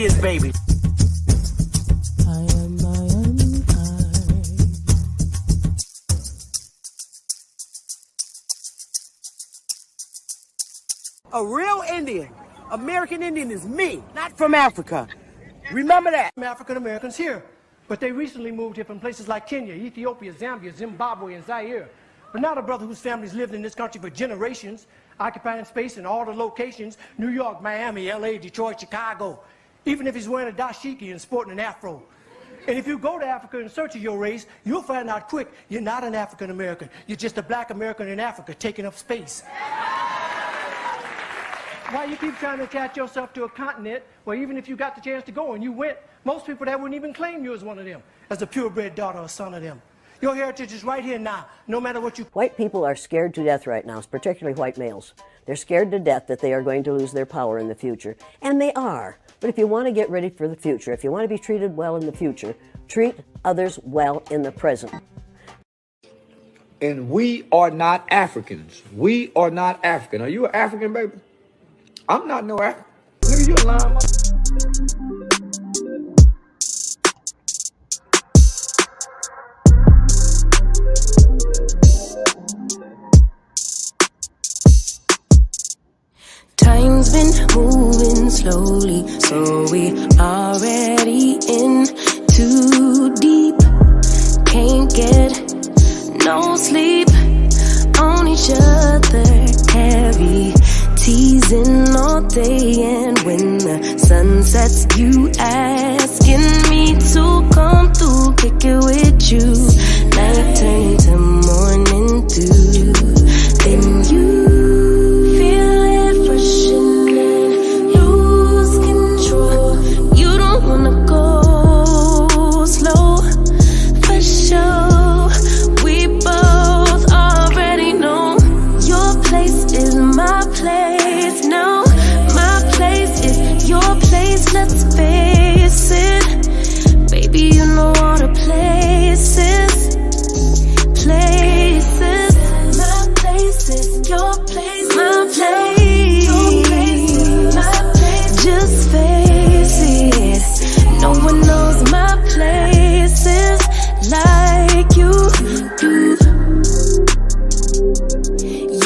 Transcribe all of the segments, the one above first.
his baby. A real Indian, American Indian is me, not from Africa. Remember that. African Americans here, but they recently moved here from places like Kenya, Ethiopia, Zambia, Zimbabwe, and Zaire. But now the brother whose family's lived in this country for generations, occupying space in all the locations, New York, Miami, LA, Detroit, Chicago, even if he's wearing a dashiki and sporting an afro. And if you go to Africa in search of your race, you'll find out quick, you're not an African American. You're just a black American in Africa taking up space. Why you keep trying to attach yourself to a continent where even if you got the chance to go and you went, most people that wouldn't even claim you as one of them, as a purebred daughter or son of them. Your heritage is right here now, no matter what you... White people are scared to death right now, particularly white males. They're scared to death that they are going to lose their power in the future, and they are. But if you want to get ready for the future, if you want to be treated well in the future, treat others well in the present. And we are not Africans. We are not African. Are you an African, baby? I'm not no African. Nigga, you a lying Time's been moving slowly, so we already in too deep. Can't get no sleep on each other, heavy teasing all day, and when the sun sets, you asking me to come through, kick it with you. Night turn to morning dew, then you feel it rushing in, lose control. You don't wanna go slow, for sure. We both already know your place is my place. Let's face it, baby, you know all the places. My place is your place. My place, your place, my place. Just face it, no one knows my places like you do.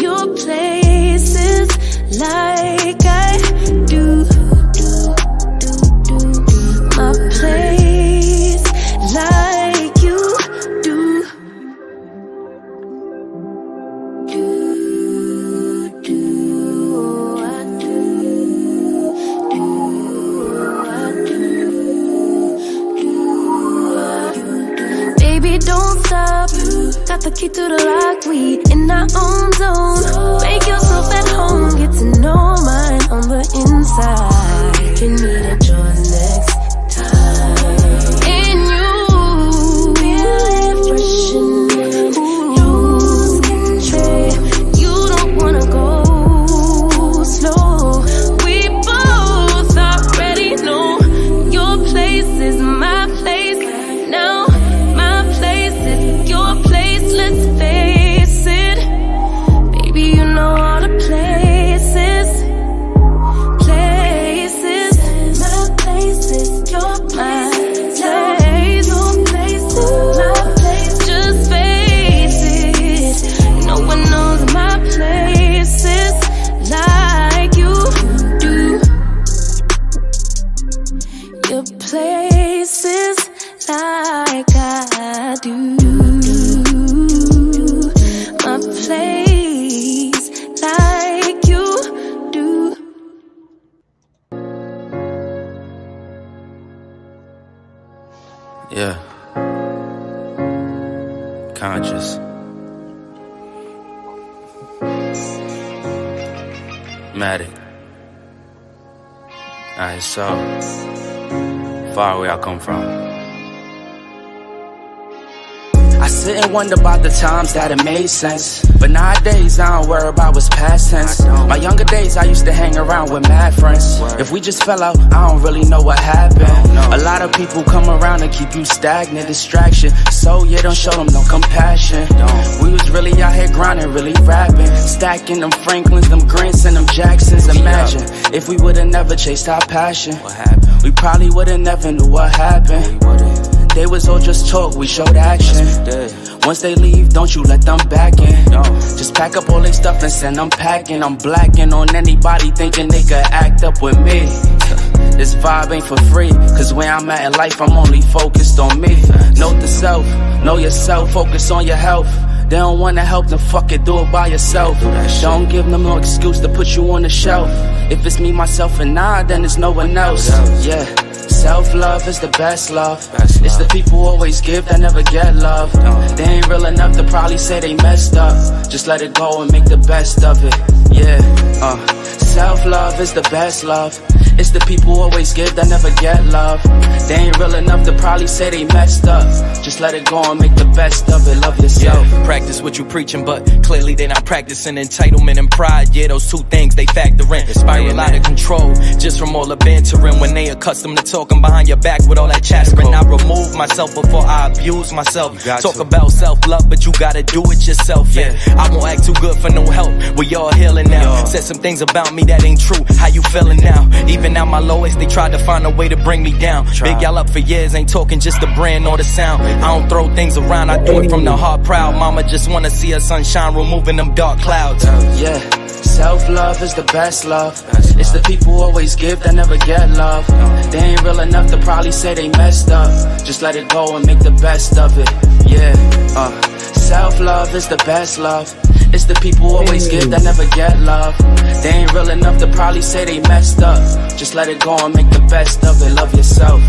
Your places like I do. My place like you do. Baby, don't stop. Got the key to the lock, we in our own zone. Make yourself at home, get to know mine on the inside. You can meet at yours next. And you feel it rushing in, lose control. You don't wanna go slow. We both already know your place is my place. Now my place is your place. Let's face it, baby, you know all the places. My place is your place. Places like I do. My place like you do. Yeah. Conscious. Matic. Alright, so far away I come from. I sit and wonder about the times that it made sense. But nowadays, I don't worry about what's past tense. My younger days, I used to hang around with mad friends. If we just fell out, I don't really know what happened. A lot of people come around and keep you stagnant, distraction. So you don't show them no compassion. We was really out here grinding, really rapping, stacking them Franklins, them Grants, and them Jacksons. Imagine if we would've never chased our passion. We probably would've never knew what happened. They was all just talk, we showed action. Once they leave, don't you let them back in. Just pack up all their stuff and send them packing. I'm blacking on anybody thinking they could act up with me. This vibe ain't for free, cause where I'm at in life, I'm only focused on me. Note the self, know yourself, focus on your health. They don't wanna help, then fuck it, do it by yourself. Don't give them no excuse to put you on the shelf. If it's me, myself, and I, then it's no one else. Yeah. Self-love is the best love. It's the people who always give that never get love. They ain't real enough to probably say they messed up. Just let it go and make the best of it. Yeah, self-love is the best love. It's the people who always give that never get love. They ain't real enough to probably say they messed up. Just let it go and make the best of it. Love yourself. Yeah, practice what you preaching, but clearly they not practicing entitlement and pride. Yeah, those two things they factor in. Spiral out of control just from all the bantering. When they accustomed to talking behind your back with all that chattering, I remove myself before I abuse myself. Talk about self-love, but you gotta do it yourself. Yeah, I won't act too good for no help. We all healing now. Said some things about me that ain't true. How you feeling now? Even at my lowest, they tried to find a way to bring me down. Big y'all up for years, ain't talking just the brand or the sound. I don't throw things around, I do it from the heart proud. Mama just wanna see her sunshine, removing them dark clouds. Yeah, self-love is the best love. It's the people who always give that never get love. They ain't real enough to probably say they messed up. Just let it go and make the best of it. Yeah, self-love is the best love. It's the people who always give that never get love. They ain't real enough to probably say they messed up. Just let it go and make the best of it. Love yourself.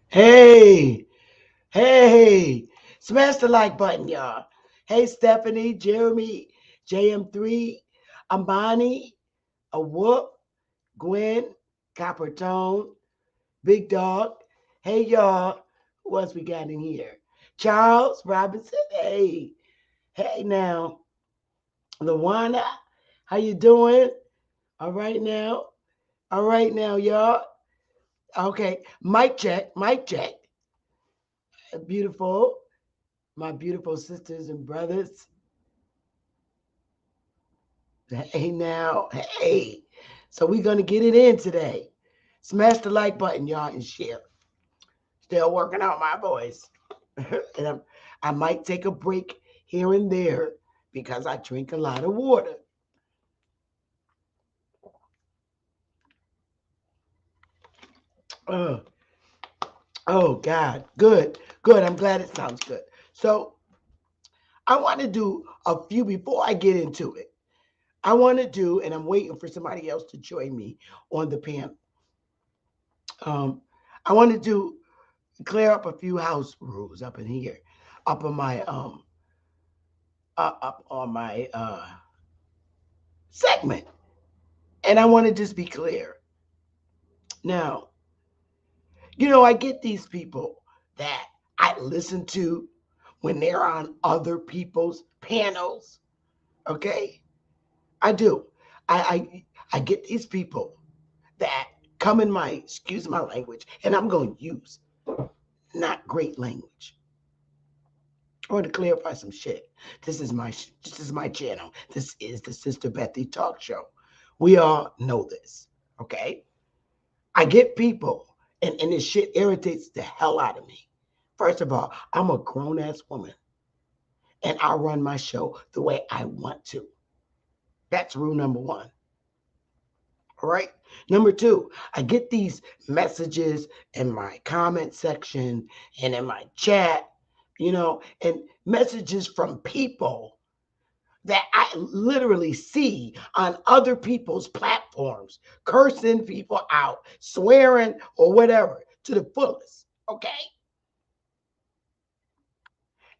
Hey, smash the like button, y'all. Hey, Stephanie, Jeremy, JM3, Amani, Awhoop, Gwen, Coppertone, Big Dog. Hey, y'all. Who else we got in here? Charles Robinson. Hey now. Luana, how you doing? All right now, y'all. Okay, mic check. Beautiful, my beautiful sisters and brothers. Hey now, hey. So we're gonna get it in today. Smash the like button, y'all, and share. Still working out my voice. And I might take a break here and there because I drink a lot of water. Oh God, good. I'm glad it sounds good. So I want to do a few before I get into it. I want to do, and I'm waiting for somebody else to join me on the panel. I want to clear up a few house rules up in here, up on my segment, and I want to just be clear. Now, I get these people that I listen to when they're on other people's panels. Okay, I do. I get these people that come in my, excuse my language, and I'm going to use not great language. I want to clarify some shit. This is my channel. This is the Sister Bethy Talk Show. We all know this, okay? I get people, and this shit irritates the hell out of me. First of all, I'm a grown-ass woman, and I run my show the way I want to. That's rule number one. All right. Number two, I get these messages in my comment section and in my chat, and messages from people that I literally see on other people's platforms, cursing people out, swearing or whatever to the fullest. Okay.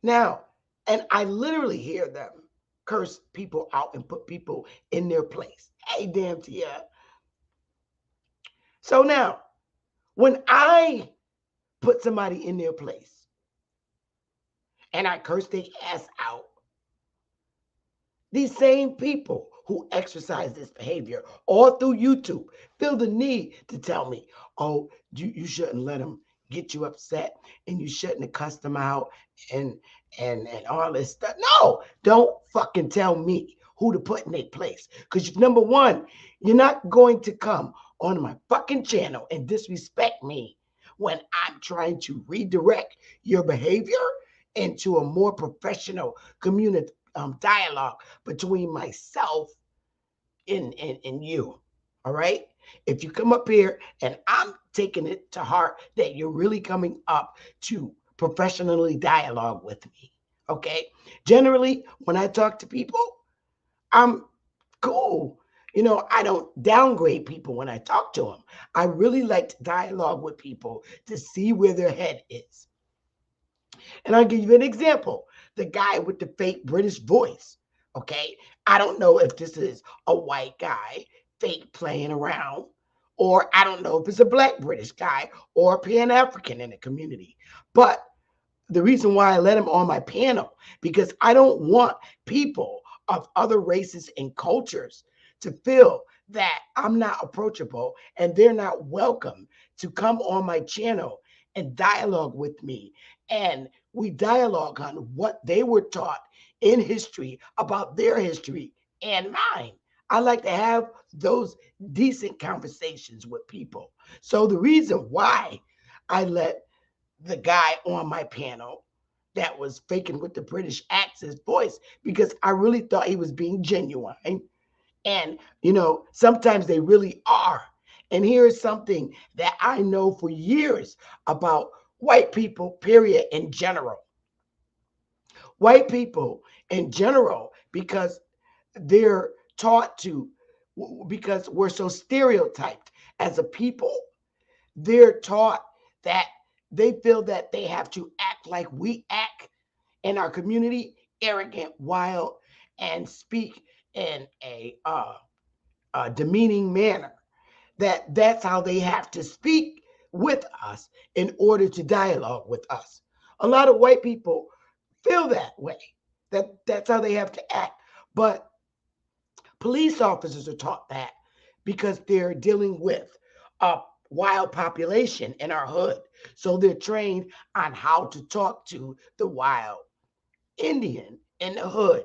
Now, and I literally hear them curse people out and put people in their place. Hey, damn Tia. So now, When I put somebody in their place and I curse their ass out, these same people who exercise this behavior all through YouTube feel the need to tell me, oh, you shouldn't let them get you upset and you shouldn't have cussed them out and and all this stuff. No, don't fucking tell me who to put in their place. Because number one, you're not going to come on my fucking channel and disrespect me when I'm trying to redirect your behavior into a more professional community dialogue between myself and you. All right. If you come up here and I'm taking it to heart that you're really coming up to professionally dialogue with me. Okay. Generally, when I talk to people, I'm cool. You know, I don't downgrade people when I talk to them. I really like to dialogue with people to see where their head is. And I'll give you an example. The guy with the fake British voice. Okay. I don't know if this is a white guy fake playing around, or I don't know if it's a black British guy or a Pan African in the community. But the reason why I let him on my panel, because I don't want people of other races and cultures to feel that I'm not approachable and they're not welcome to come on my channel and dialogue with me. And we dialogue on what they were taught in history about their history and mine. I like to have those decent conversations with people. So the reason why I let the guy on my panel that was faking with the British accent voice, because I really thought he was being genuine. And, you know, sometimes they really are. And here is something that I know for years about white people, period, in general. White people in general, because they're taught to, because we're so stereotyped as a people, they're taught that they feel that they have to act like we act in our community, arrogant, wild, and speak in a demeaning manner. That's how they have to speak with us in order to dialogue with us. A lot of white people feel that way. That's how they have to act. But police officers are taught that because they're dealing with a wild population in our hood. So they're trained on how to talk to the wild Indian in the hood.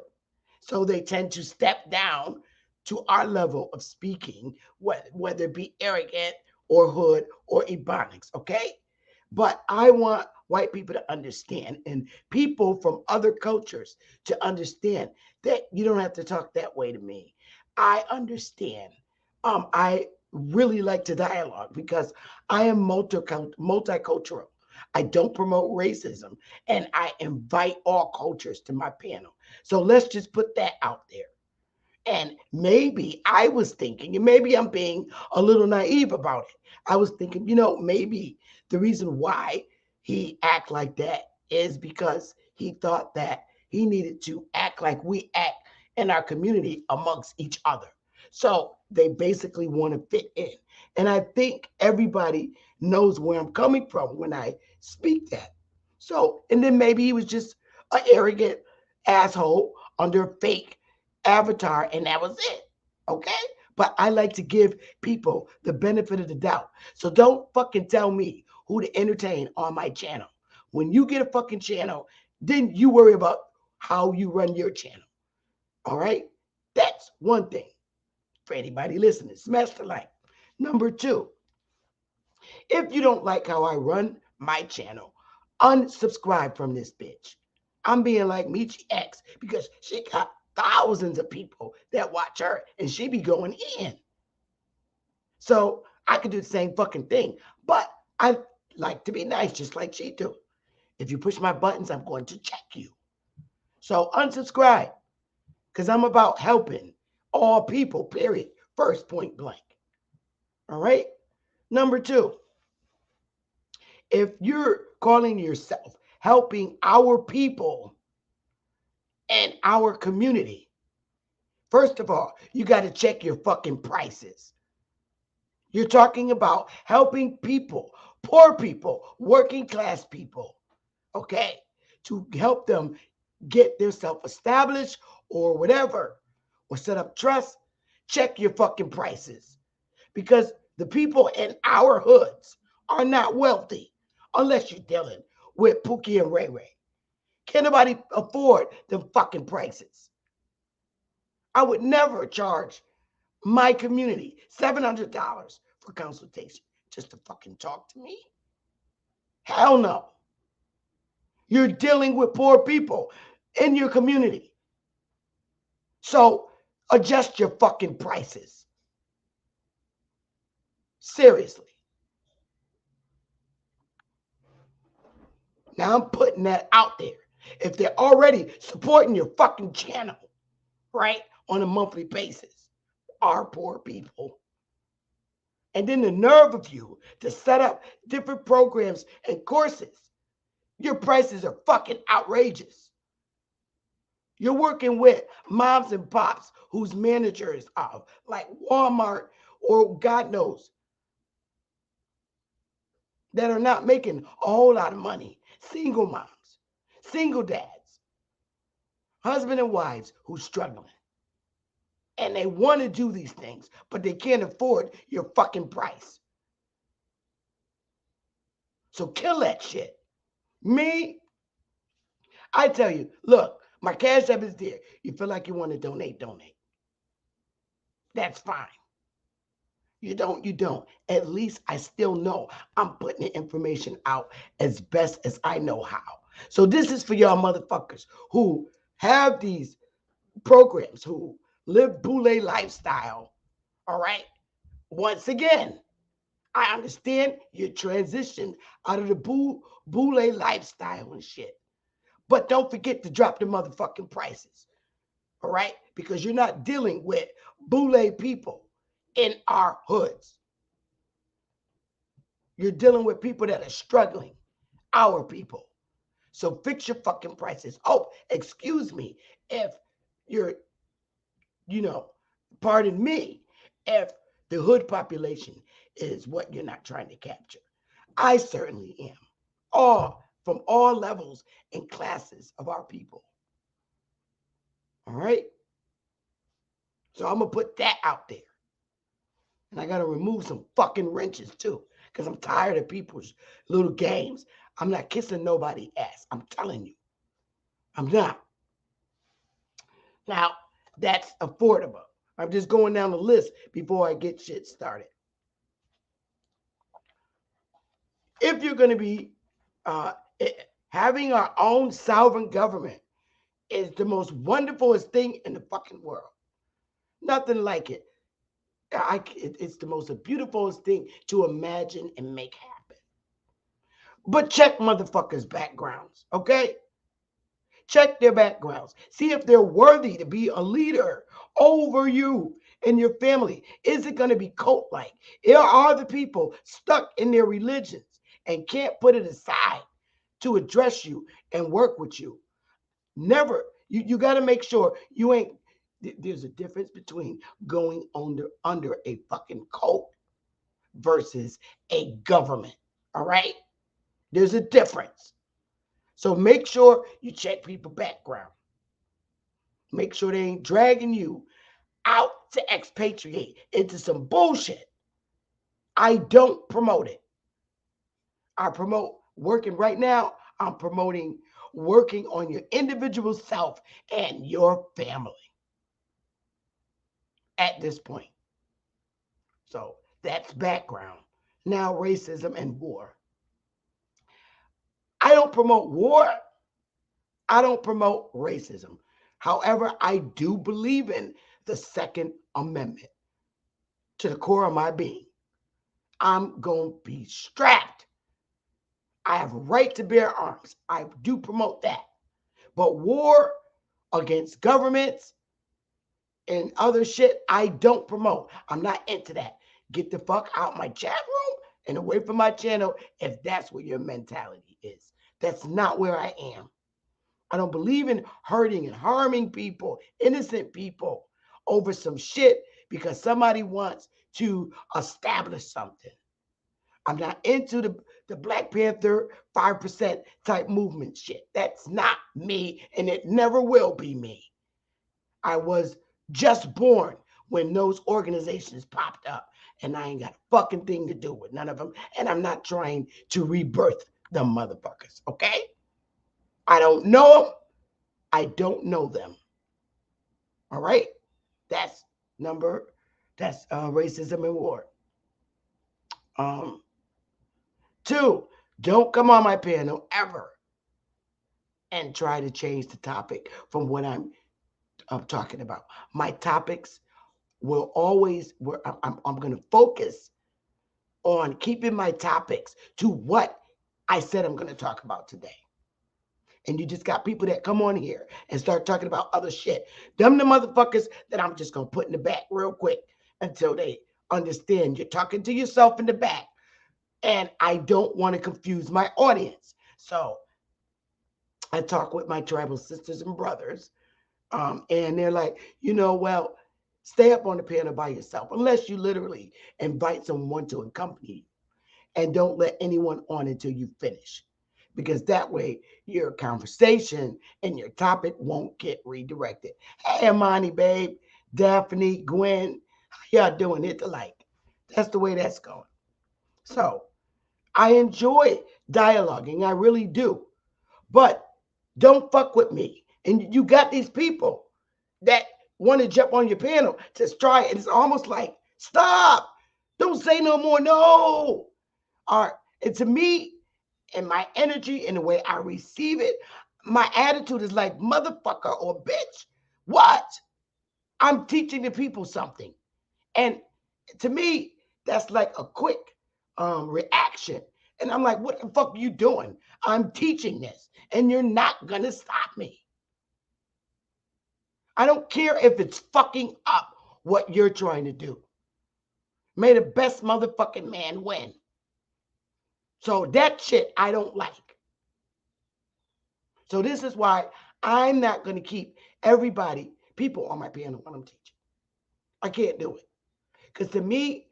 So they tend to step down to our level of speaking, whether it be arrogant or hood or ebonics, okay? But I want white people to understand, and people from other cultures to understand, that you don't have to talk that way to me. I understand. I really like to dialogue because I am multicultural. I don't promote racism, and I invite all cultures to my panel. So let's just put that out there. And maybe I was thinking, and maybe I'm being a little naive about it. I was thinking, you know, maybe the reason why he act like that is because he thought that he needed to act like we act in our community amongst each other. So they basically want to fit in. And I think everybody knows where I'm coming from when I speak that. So, and then maybe he was just an arrogant asshole under a fake avatar, and that was it. Okay? But I like to give people the benefit of the doubt. So don't fucking tell me who to entertain on my channel. When you get a fucking channel, then you worry about how you run your channel. All right? That's one thing for anybody listening. Smash the like. Number two, if you don't like how I run my channel, unsubscribe from this bitch. I'm being like Michi X because she got thousands of people that watch her and she be going in. So I could do the same fucking thing, but I like to be nice just like she do. If you push my buttons, I'm going to check you. So unsubscribe, because I'm about helping all people, period. First, point blank. All right? Number two, if you're calling yourself helping our people and our community, first of all, you got to check your fucking prices. You're talking about helping people, poor people, working class people, okay, to help them get themselves established or whatever, or set up trust. Check your fucking prices, because the people in our hoods are not wealthy unless you're dealing with Pookie and Ray Ray. Can nobody afford them fucking prices? I would never charge my community $700 for consultation just to fucking talk to me. Hell no. You're dealing with poor people in your community. So adjust your fucking prices. Seriously. Now I'm putting that out there. If they're already supporting your fucking channel, right, on a monthly basis, are poor people. And then the nerve of you to set up different programs and courses. Your prices are fucking outrageous. You're working with moms and pops whose managers are like Walmart or God knows, that are not making a whole lot of money. Single moms, single dads, husband and wives who's struggling. And they want to do these things, but they can't afford your fucking price. So kill that shit. Me, I tell you, look, my Cash App is there. You feel like you want to donate, donate. That's fine. You don't. At least I still know I'm putting the information out as best as I know how. So this is for y'all motherfuckers who have these programs, who live boule lifestyle. All right. Once again, I understand you transitioned out of the boule lifestyle and shit. But don't forget to drop the motherfucking prices. All right? Because you're not dealing with boule people in our hoods. You're dealing with people that are struggling, our people. So fix your fucking prices. Oh, excuse me if you're, pardon me, if the hood population is what you're not trying to capture. I certainly am. From all levels and classes of our people. All right? So I'm going to put that out there. And I got to remove some fucking wrenches too, because I'm tired of people's little games. I'm not kissing nobody's ass. I'm telling you. I'm not. Now, that's affordable. I'm just going down the list before I get shit started. If you're going to be having our own sovereign government is the most wonderfulest thing in the fucking world. Nothing like it. It's the most beautifulest thing to imagine and make happen. But check motherfuckers' backgrounds, okay? Check their backgrounds. See if they're worthy to be a leader over you and your family. Is it going to be cult-like? Are the people stuck in their religions and can't put it aside to address you and work with you? Never. You got to make sure you ain't. There's a difference between going under a fucking cult versus a government. All right? There's a difference. So make sure you check people's background. Make sure they ain't dragging you out to expatriate into some bullshit. I don't promote it. I promote working right now. I'm promoting working on your individual self and your family at this point. So that's background. Now, racism and war. I don't promote war. I don't promote racism. However, I do believe in the Second Amendment to the core of my being. I'm going to be strapped. I have a right to bear arms. I do promote that. But war against governments and other shit, I don't promote. I'm not into that. Get the fuck out my chat room and away from my channel if that's what your mentality is. That's not where I am. I don't believe in hurting and harming people, innocent people, over some shit because somebody wants to establish something. I'm not into the Black Panther 5% type movement shit. That's not me, and it never will be me. I was just born when those organizations popped up, and I ain't got a fucking thing to do with none of them, and I'm not trying to rebirth them motherfuckers, okay? I don't know them. I don't know them. All right? That's racism and war. Um, Two, don't come on my panel ever and try to change the topic from what I'm talking about. My topics will always, I'm going to focus on keeping my topics to what I said I'm going to talk about today. And you just got people that come on here and start talking about other shit. Them the motherfuckers that I'm just going to put in the back real quick until they understand you're talking to yourself in the back. And I don't want to confuse my audience. So I talk with my tribal sisters and brothers, and they're like, well, stay up on the panel by yourself, unless you literally invite someone to accompany you, and don't let anyone on until you finish. Because that way your conversation and your topic won't get redirected. Hey, Amani, babe, Daphne, Gwen, how y'all doing? Hit the like. That's the way that's going. So I enjoy dialoguing. I really do. But don't fuck with me. And you got these people that want to jump on your panel to try it. It's almost like, stop. Don't say no more. No. All right. And to me, and my energy and the way I receive it, my attitude is like, motherfucker or bitch. What? I'm teaching the people something. And to me, that's like a quick reaction. And I'm like, what the fuck are you doing? I'm teaching this, and you're not going to stop me. I don't care if it's fucking up what you're trying to do. May the best motherfucking man win. So that shit I don't like. So this is why I'm not going to keep people on my panel when I'm teaching. I can't do it. Because to me,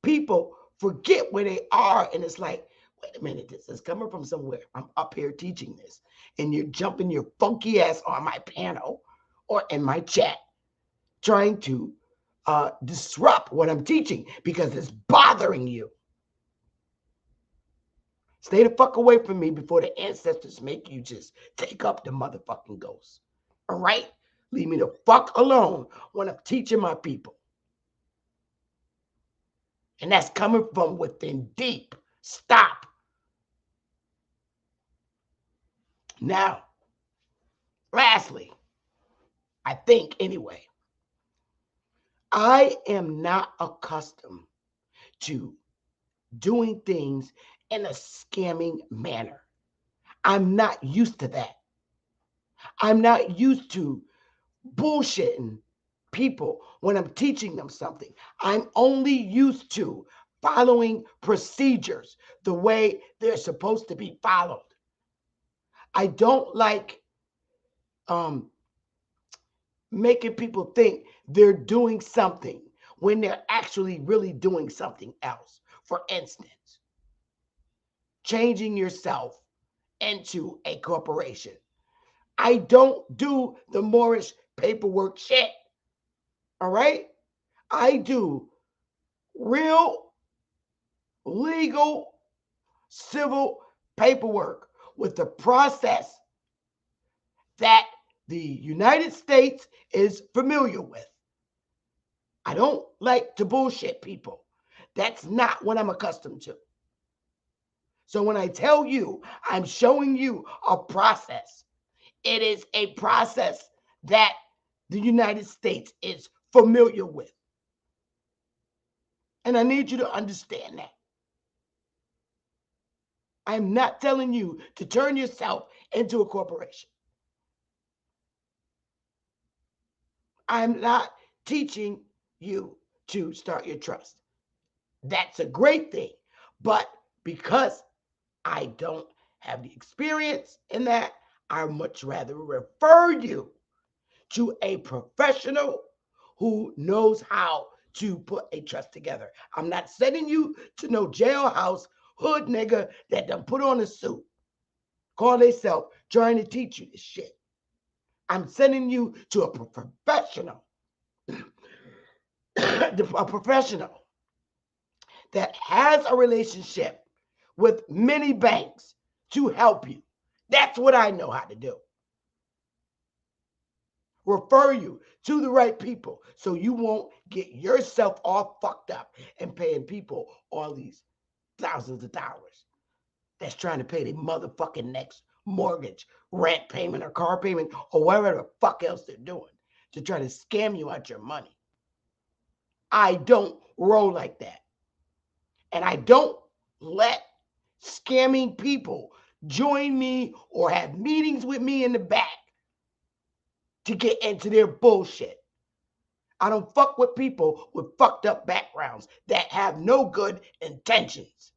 people forget where they are, and it's like, wait a minute, this is coming from somewhere. I'm up here teaching this, and you're jumping your funky ass on my panel or in my chat trying to disrupt what I'm teaching because it's bothering you. Stay the fuck away from me before the ancestors make you just take up the motherfucking ghost. All right? Leave me the fuck alone when I'm teaching my people. And that's coming from within deep. Stop. Now, lastly, I think anyway, I am not accustomed to doing things in a scamming manner. I'm not used to that. I'm not used to bullshitting people when I'm teaching them something. I'm only used to following procedures the way they're supposed to be followed. I don't like making people think they're doing something when they're actually really doing something else. For instance, changing yourself into a corporation. I don't do the Moorish paperwork shit. All right? I do real, legal, civil paperwork with the process that the United States is familiar with. I don't like to bullshit people. That's not what I'm accustomed to. So when I tell you, I'm showing you a process. It is a process that the United States is familiar with. And I need you to understand that. I'm not telling you to turn yourself into a corporation. I'm not teaching you to start your trust. That's a great thing. But because I don't have the experience in that, I much rather refer you to a professional who knows how to put a trust together. I'm not sending you to no jailhouse hood nigga that done put on a suit, call themselves trying to teach you this shit. I'm sending you to a professional, a professional that has a relationship with many banks to help you. That's what I know how to do. Refer you to the right people so you won't get yourself all fucked up and paying people all these thousands of dollars that's trying to pay their motherfucking next mortgage, rent payment, or car payment, or whatever the fuck else they're doing to try to scam you out your money. I don't roll like that. And I don't let scamming people join me or have meetings with me in the back to get into their bullshit. I don't fuck with people with fucked up backgrounds that have no good intentions.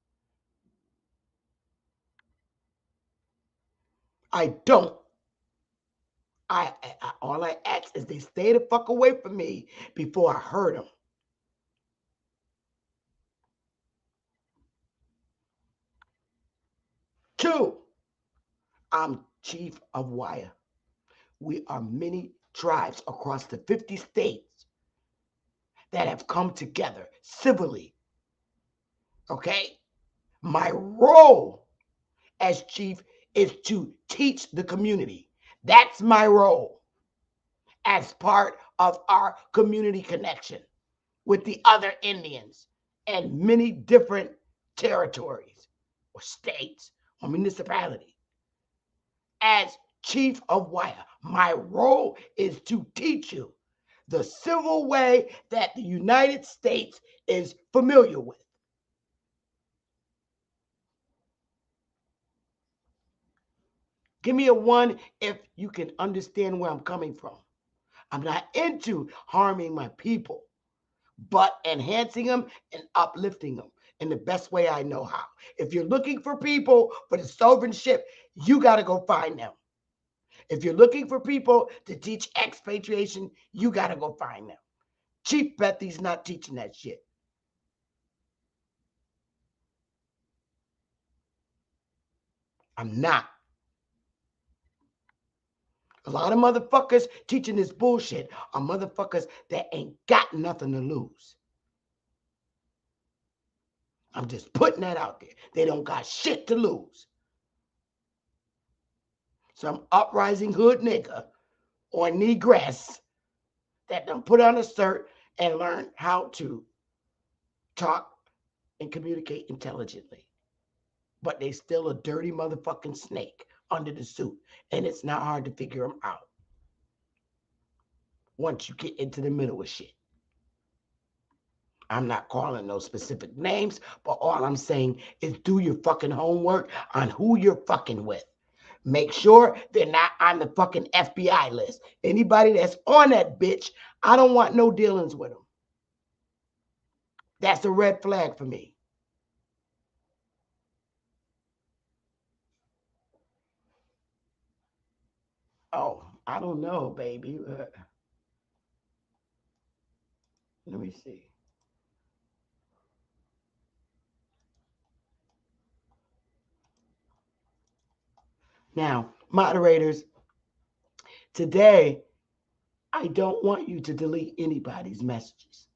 I don't. All I ask is they stay the fuck away from me before I hurt them. Two, I'm chief of wire. We are many tribes across the 50 states that have come together civilly. Okay? My role as chief is to teach the community. That's my role as part of our community connection with the other Indians and many different territories or states or municipalities. As chief of wire, my role is to teach you the civil way that the United States is familiar with. Give me a 1 if you can understand where I'm coming from. I'm not into harming my people, but enhancing them and uplifting them in the best way I know how. If you're looking for people for the sovereign ship, you got to go find them. If you're looking for people to teach expatriation, you got to go find them. Chief Bethy's not teaching that shit. I'm not. A lot of motherfuckers teaching this bullshit are motherfuckers that ain't got nothing to lose. I'm just putting that out there. They don't got shit to lose. Some uprising hood nigga or negress that done put on a shirt and learn how to talk and communicate intelligently. But they still a dirty motherfucking snake under the suit. And it's not hard to figure them out once you get into the middle of shit. I'm not calling no specific names, but all I'm saying is do your fucking homework on who you're fucking with. Make sure they're not on the fucking FBI list. Anybody that's on that bitch, I don't want no dealings with them. That's a red flag for me. Oh, I don't know, baby. Let me see. Now, moderators, today, I don't want you to delete anybody's messages.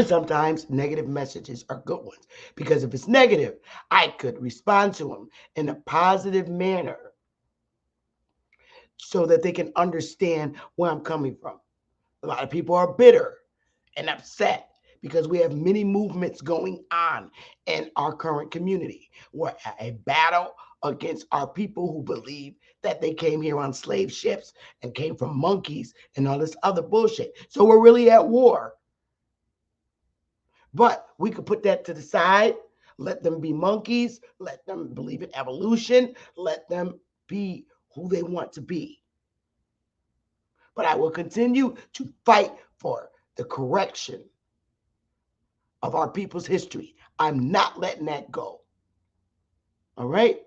Sometimes negative messages are good ones because if it's negative, I could respond to them in a positive manner so that they can understand where I'm coming from. A lot of people are bitter and upset because we have many movements going on in our current community. We're at a battle against our people who believe that they came here on slave ships and came from monkeys and all this other bullshit. So we're really at war. But we could put that to the side, let them be monkeys, let them believe in evolution, let them be who they want to be. But I will continue to fight for the correction of our people's history. I'm not letting that go. All right?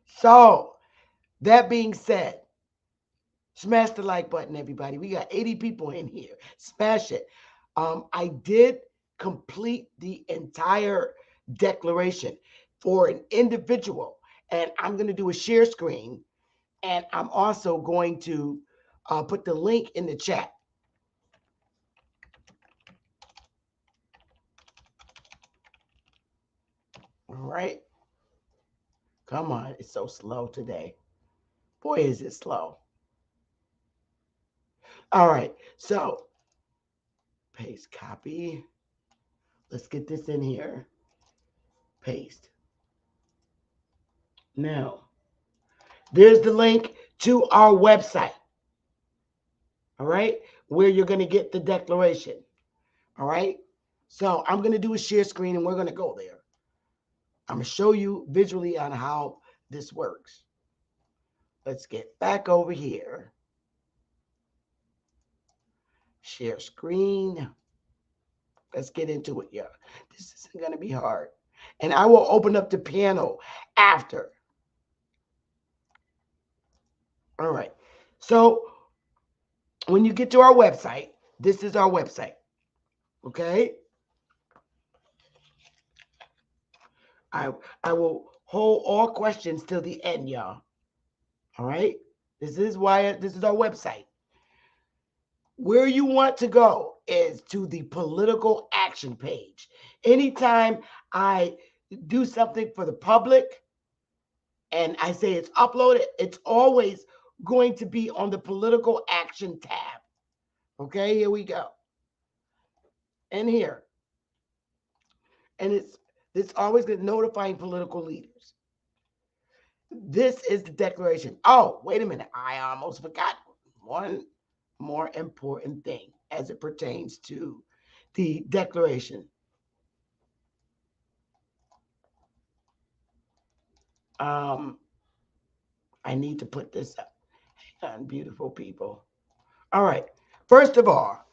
So, that being said, Smash the like button, everybody. We got 80 people in here. Smash it. I did complete the entire declaration for an individual, and I'm going to do a share screen, and I'm also going to put the link in the chat. All right. Come on. It's so slow today. Boy, is it slow. All right. So, paste, copy. Let's get this in here. Paste. Now, there's the link to our website. All right. Where you're going to get the declaration. All right. So, I'm going to do a share screen and we're going to go there. I'm going to show you visually on how this works. Let's get back over here. Share screen. Let's get into it. Yeah, this isn't going to be hard. And I will open up the piano after. All right. So when you get to our website, this is our website. Okay. I will hold all questions till the end, y'all. All right. This is our website. Where you want to go is to the political action page. Anytime I do something for the public and I say it's uploaded, it's always going to be on the political action tab. Okay, here we go. And here. And it's always notifying political leaders. This is the declaration. Oh, wait a minute. I almost forgot one more important thing as it pertains to the declaration. I need to put this up. Hang on, beautiful people. All right. First of all,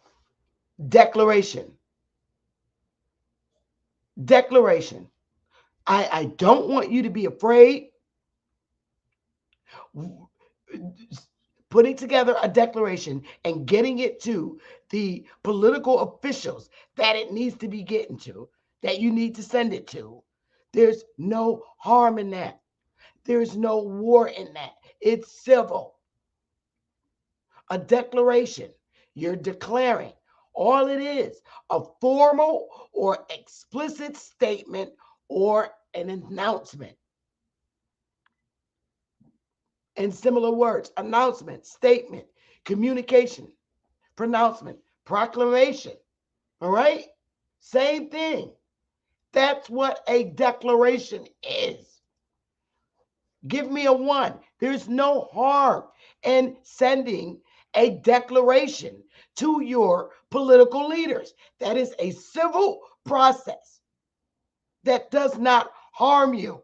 declaration. Declaration. I don't want you to be afraid. Putting together a declaration and getting it to the political officials that it needs to be getting to, that you need to send it to. There's no harm in that. There's no war in that. It's civil. A declaration. You're declaring. All it is, a formal or explicit statement or an announcement. In similar words, announcement, statement, communication, pronouncement, proclamation. All right? Same thing. That's what a declaration is. Give me a 1. There's no harm in sending a declaration to your political leaders. That is a civil process that does not harm you.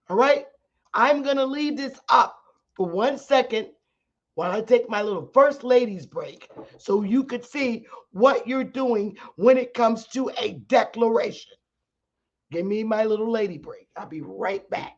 All right? I'm going to leave this up for 1 second while I take my little first ladies break so you could see what you're doing when it comes to a declaration. Give me my little lady break. I'll be right back.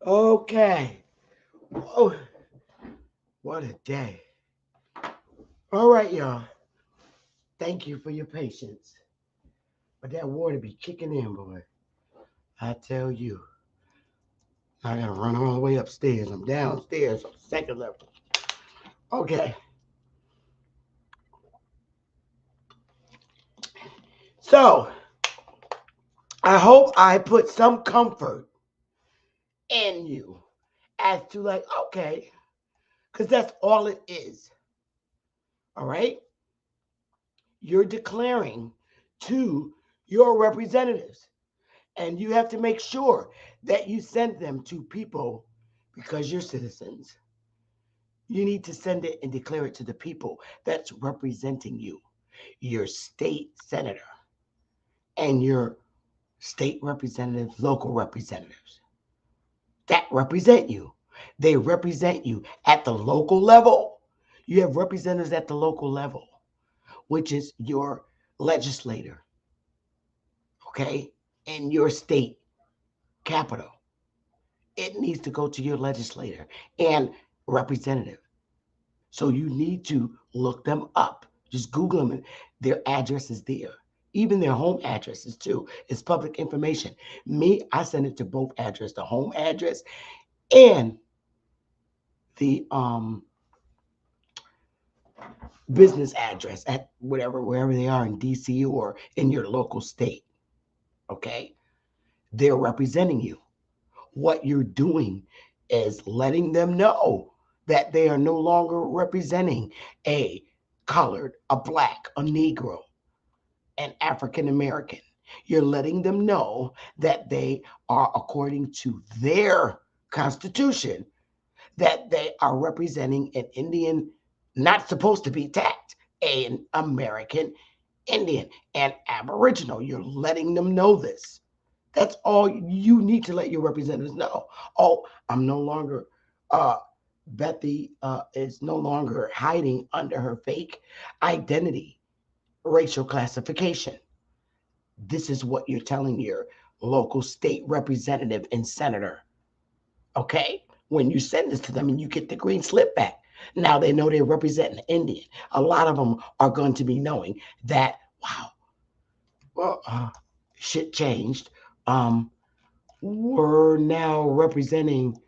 Okay. Oh, what a day. All right, y'all. Thank you for your patience. But that water be kicking in, boy. I tell you. I gotta run all the way upstairs. I'm downstairs on the second level. Okay. So I hope I put some comfort in you as to like, okay, because that's all it is. All right? You're declaring to your representatives, and you have to make sure that you send them to people because you're citizens. You need to send it and declare it to the people that's representing you, your state senator and your state representatives, local representatives that represent you. They represent you at the local level. You have representatives at the local level, which is your legislator, okay, in your state capital. It needs to go to your legislator and representative. So you need to look them up. Just Google them. Their address is there. Even their home addresses too. It's public information. Me, I send it to both address, the home address and the business address at wherever they are in DC or in your local state. Okay? They're representing you. What you're doing is letting them know that they are no longer representing a colored, a black, a Negro, an African American. You're letting them know that they are, according to their constitution, that they are representing an Indian not supposed to be taxed, an American Indian, an Aboriginal. You're letting them know this. That's all you need to let your representatives know. Oh, I'm no longer, Bethy is no longer hiding under her fake identity, racial classification. This is what you're telling your local state representative and senator. Okay? When you send this to them and you get the green slip back, now they know they're representing the Indian. A lot of them are going to be knowing that, wow, well, shit changed. We're now representing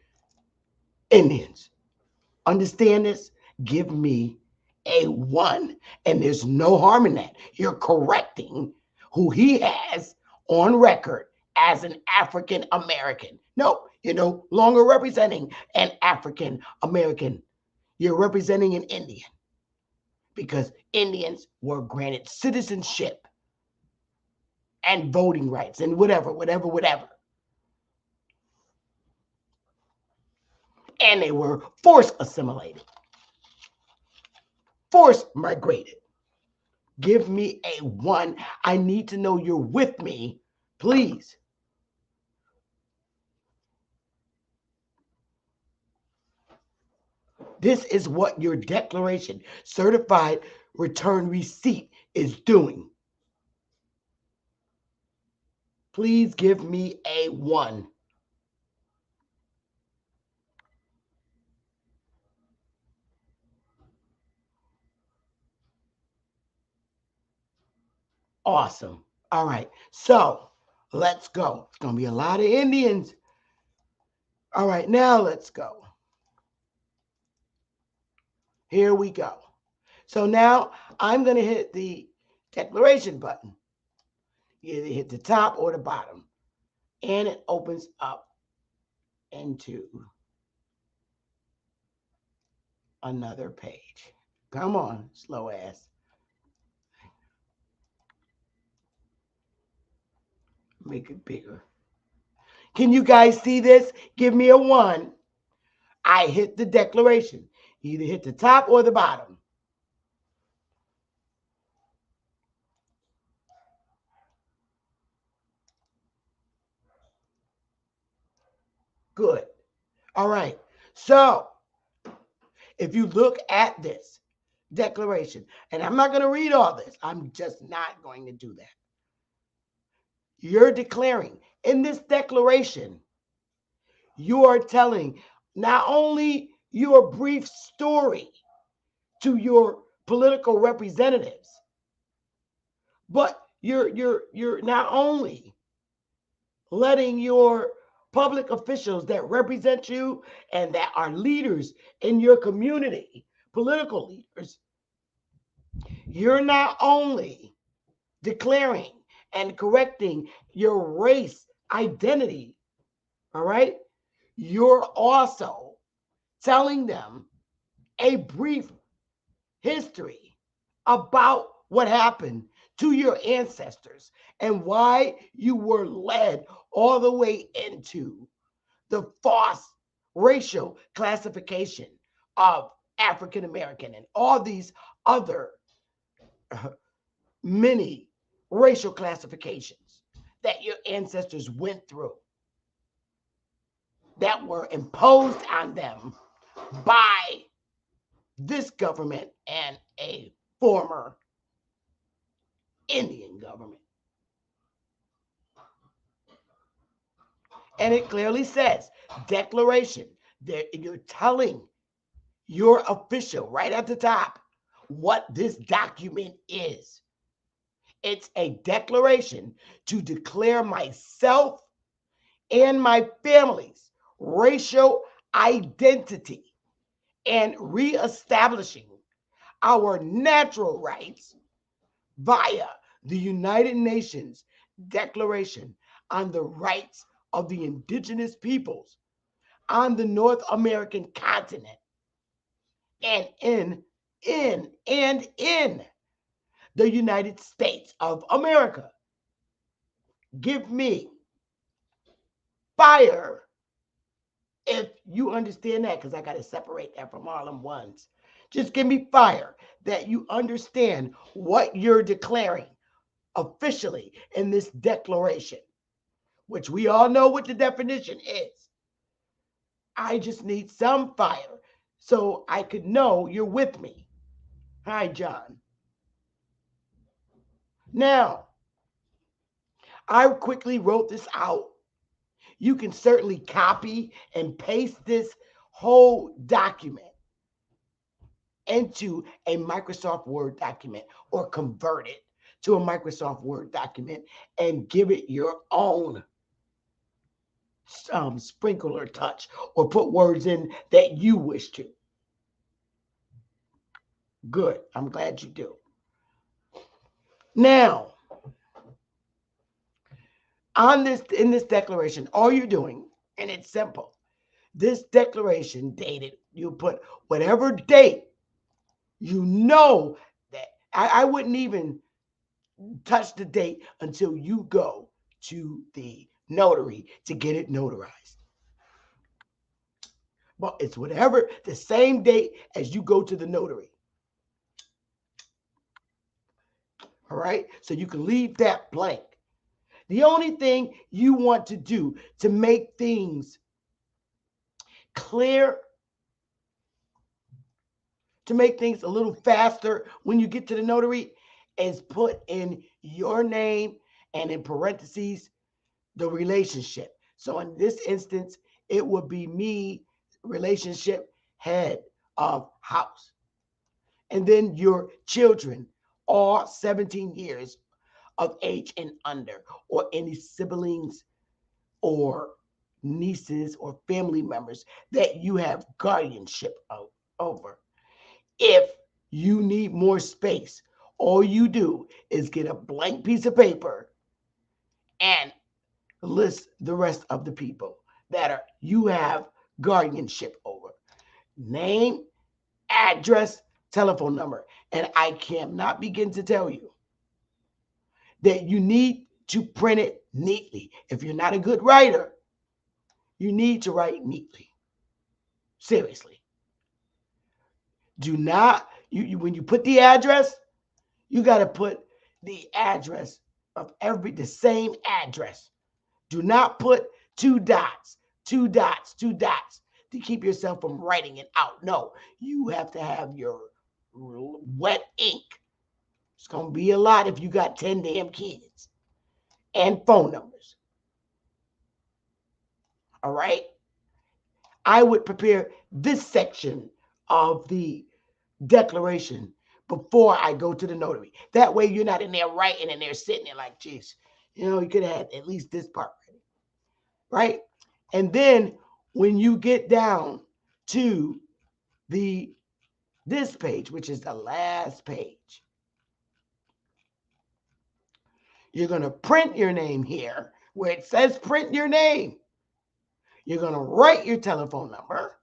Indians. Understand this? Give me a one. And there's no harm in that. You're correcting who he has on record as an African American. No, you're no longer representing an African American. You're representing an Indian because Indians were granted citizenship and voting rights and whatever. And they were forced assimilated, forced migrated. Give me a one. I need to know you're with me, please. This is what your declaration, certified return receipt, is doing. Please give me a one. Awesome. All right. So let's go. It's going to be a lot of Indians. All right. Now let's go. Here we go. So now I'm going to hit the declaration button. You either hit the top or the bottom. And it opens up into another page. Come on, slow ass. Make it bigger. Can you guys see this? Give me a one. I hit the declaration. You either hit the top or the bottom. Good. All right. So if you look at this declaration, and I'm not going to read all this, I'm just not going to do that. You're declaring in this declaration, You are telling not only your brief story to your political representatives, but you're not only letting your public officials that represent you and that are leaders in your community, political leaders, you're not only declaring and correcting your race identity, all right? You're also telling them a brief history about what happened to your ancestors and why you were led all the way into the false racial classification of African American and all these other many racial classifications that your ancestors went through that were imposed on them by this government and a former Indian government. And it clearly says, declaration, that you're telling your official right at the top what this document is. It's a declaration to declare myself and my family's racial identity and reestablishing our natural rights via the United Nations Declaration on the Rights of the Indigenous Peoples on the North American continent and in the United States of America. Give me fire if you understand that, because I got to separate that from all them ones. Just give me fire that you understand what you're declaring officially in this declaration, which we all know what the definition is. I just need some fire so I could know you're with me. Hi, John. Now, I quickly wrote this out. You can certainly copy and paste this whole document into a Microsoft Word document or convert it to a Microsoft Word document and give it your own sprinkle or touch or put words in that you wish to. Good. I'm glad you do. Now, in this declaration, all you're doing, and it's simple, this declaration dated, you put whatever date you know that I wouldn't even touch the date until you go to the notary to get it notarized. But it's whatever, the same date as you go to the notary. All right, so you can leave that blank. The only thing you want to do to make things clear, to make things a little faster when you get to the notary, is put in your name and in parentheses the relationship. So in this instance, it would be me, relationship, head of house. And then your children, all 17 years of age and under, or any siblings or nieces or family members that you have guardianship over. If you need more space, all you do is get a blank piece of paper and list the rest of the people that you have guardianship over. Name, address, telephone number. And I cannot begin to tell you that you need to print it neatly. If you're not a good writer, you need to write neatly. Seriously. Do not, when you put the address, you got to put the address of the same address. Do not put 2 dots, 2 dots, 2 dots to keep yourself from writing it out. No, you have to have your wet ink. It's going to be a lot if you got 10 damn kids and phone numbers. All right? I would prepare this section of the declaration before I go to the notary. That way you're not in there writing and they're sitting there like, geez, you could have had at least this part ready, right? And then when you get down to this page, which is the last page, you're going to print your name here where it says print your name. You're going to write your telephone number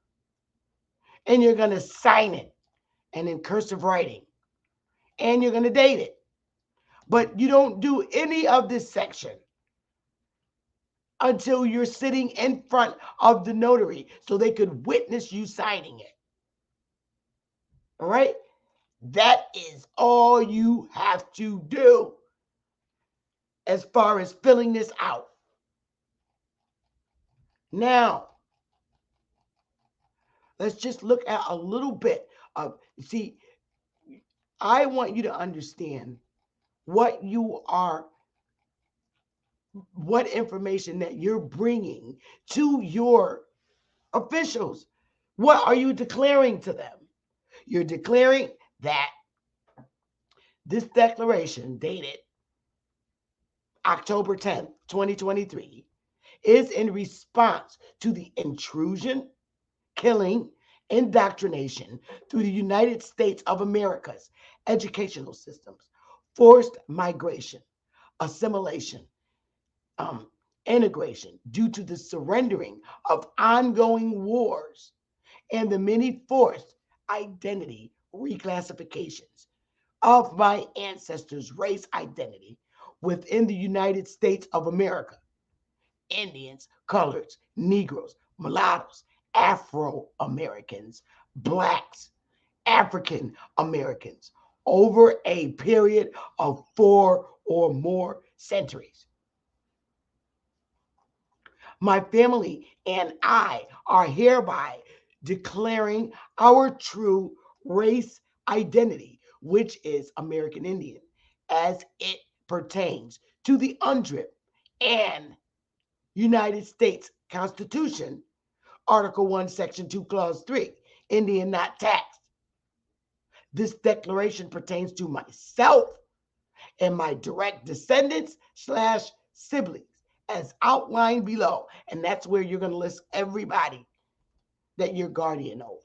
and you're going to sign it and in cursive writing and you're going to date it. But you don't do any of this section until you're sitting in front of the notary so they could witness you signing it. All right? That is all you have to do as far as filling this out. Now, let's just look at a little bit of, see, I want you to understand what information that you're bringing to your officials. What are you declaring to them? You're declaring that this declaration dated October 10th, 2023, is in response to the intrusion, killing, indoctrination through the United States of America's educational systems, forced migration, assimilation, integration due to the surrendering of ongoing wars and the many forced identity reclassifications of my ancestors' race identity within the United States of America. Indians, coloreds, Negroes, mulattoes, Afro-Americans, Blacks, African Americans over a period of 4 or more centuries. My family and I are hereby declaring our true race identity, which is American Indian, as it pertains to the UNDRIP and United States Constitution, Article 1, Section 2, Clause 3, Indian not taxed. This declaration pertains to myself and my direct descendants / siblings as outlined below. And that's where you're going to list everybody that you're guardian over.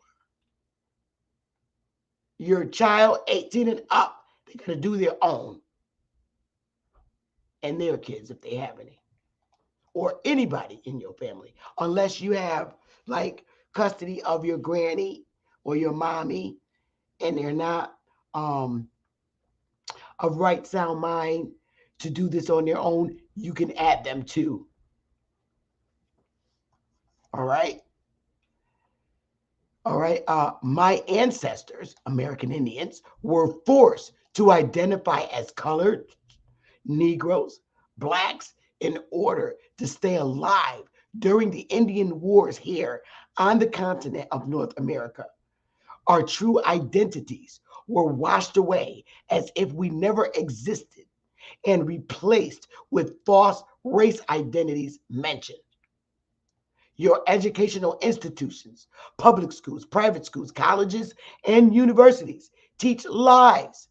Your child 18 and up, they're going to do their own. And their kids, if they have any. Or anybody in your family, unless you have like custody of your granny or your mommy and they're not of right sound mind to do this on their own, you can add them too. All right. All right. My ancestors, American Indians, were forced to identify as colored, Negroes, Blacks, in order to stay alive during the Indian Wars here on the continent of North America. Our true identities were washed away as if we never existed and replaced with false race identities mentioned. Your educational institutions, public schools, private schools, colleges, and universities teach lies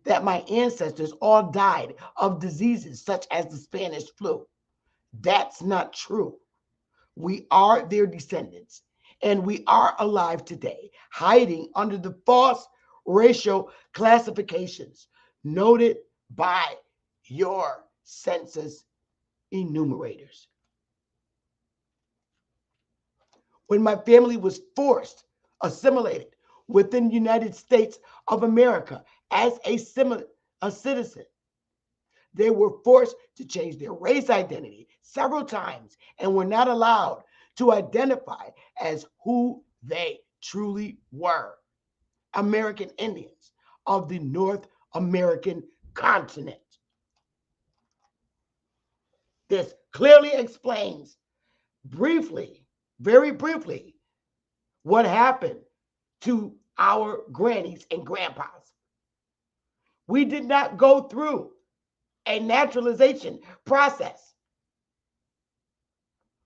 that my ancestors all died of diseases such as the Spanish flu. That's not true. We are their descendants, and we are alive today, hiding under the false racial classifications noted by your census enumerators. When my family was forced, assimilated within the United States of America as a citizen, they were forced to change their race identity several times and were not allowed to identify as who they truly were, American Indians of the North American continent. This clearly explains briefly, very briefly, what happened to our grannies and grandpas. We did not go through a naturalization process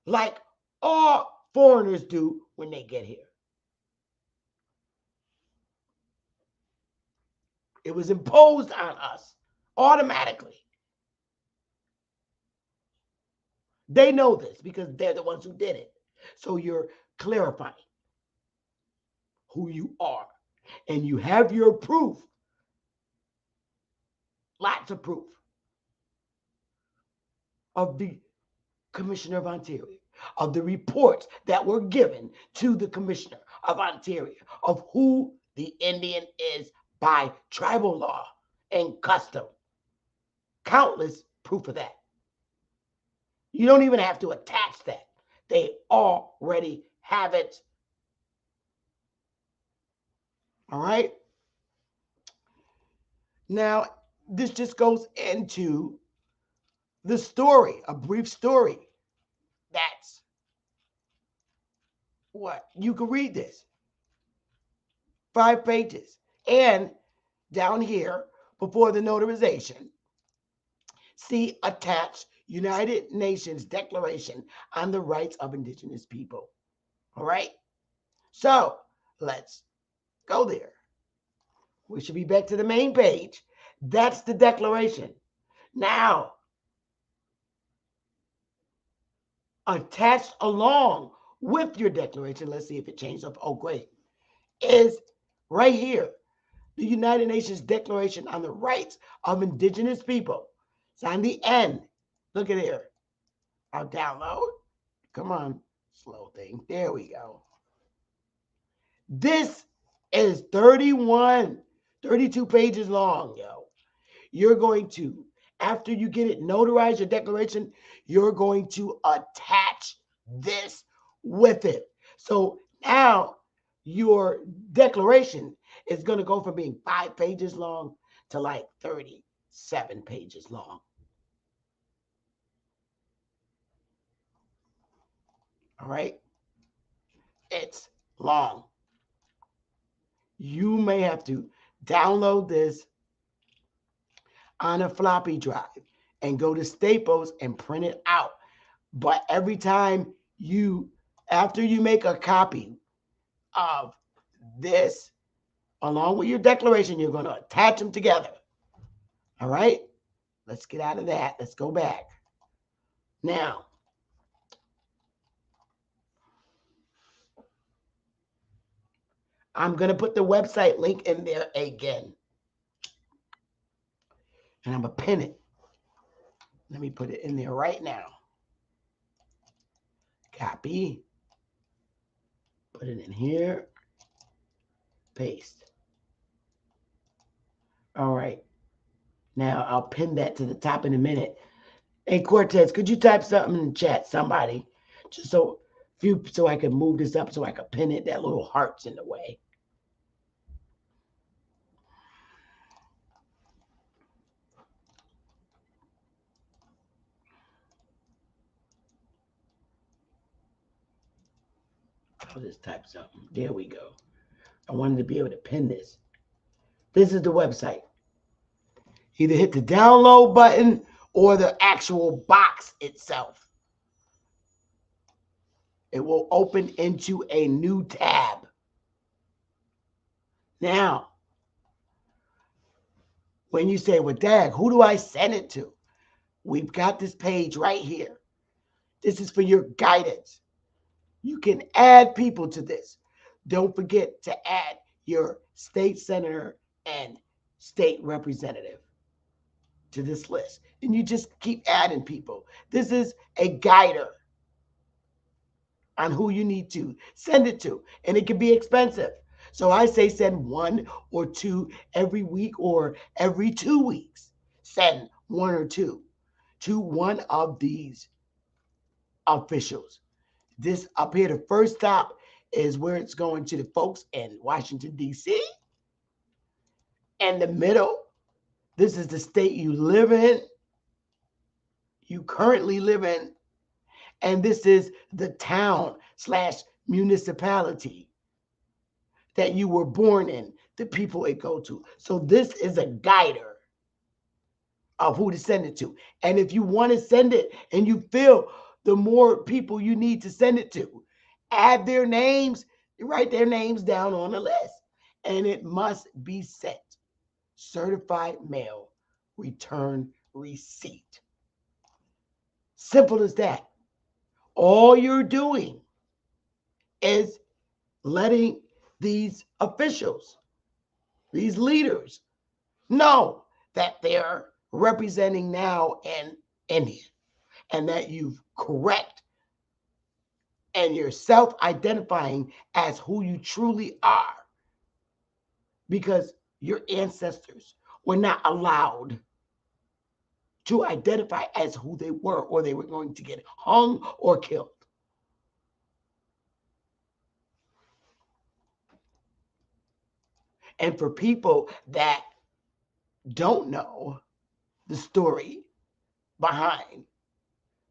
like all foreigners do when they get here. It was imposed on us automatically. They know this because they're the ones who did it. So you're clarifying who you are. And you have your proof. Lots of proof of the Commissioner of Ontario, of the reports that were given to the Commissioner of Ontario of who the Indian is by tribal law and custom. Countless proof of that. You don't even have to attach that. They already have it. All right? Now, this just goes into the story, a brief story. That's what you can read this. 5 pages. And down here, before the notarization, see attached United Nations Declaration on the Rights of Indigenous People. All right? So let's go there. We should be back to the main page. That's the declaration. Now, attached along with your declaration, let's see if it changed up. Oh, great. Is right here, the United Nations Declaration on the Rights of Indigenous People. It's on the end. Look at here. I'll download. Come on, slow thing. There we go. This is 32 pages long, yo. You're going to, after you get it notarized, your declaration, you're going to attach this with it. So now your declaration is going to go from being 5 pages long to like 37 pages long. All right? It's long. You may have to download this on a floppy drive and go to Staples and print it out. But every time after you make a copy of this, along with your declaration, you're going to attach them together. All right? Let's get out of that. Let's go back. Now, I'm going to put the website link in there again. And I'm going to pin it. Let me put it in there right now. Copy. Put it in here. Paste. All right. Now I'll pin that to the top in a minute. Hey, Cortez, could you type something in the chat, somebody? Just so I can move this up so I can pin it. That little heart's in the way. I'll just type something. There we go. I wanted to be able to pin this. This is the website. Either hit the download button or the actual box itself. It will open into a new tab. Now, when you say, well, Dag, who do I send it to? We've got this page right here. This is for your guidance. You can add people to this. Don't forget to add your state senator and state representative to this list. And you just keep adding people. This is a guider on who you need to send it to. And it can be expensive. So I say send 1 or 2 every week or every 2 weeks. Send 1 or 2 to one of these officials. This up here, the first stop is where it's going to the folks in Washington, D.C. And the middle, this is the state you live in, you currently live in. And this is the town/municipality that you were born in, the people it go to. So this is a guider of who to send it to. And if you want to send it and you feel the more people you need to send it to, add their names, write their names down on the list, and it must be sent. Certified mail, return receipt. Simple as that. All you're doing is letting these officials, these leaders, know that they're representing now an Indian and that you've correct and you're self-identifying as who you truly are because your ancestors were not allowed to identify as who they were, or they were going to get hung or killed. And for people that don't know the story behind,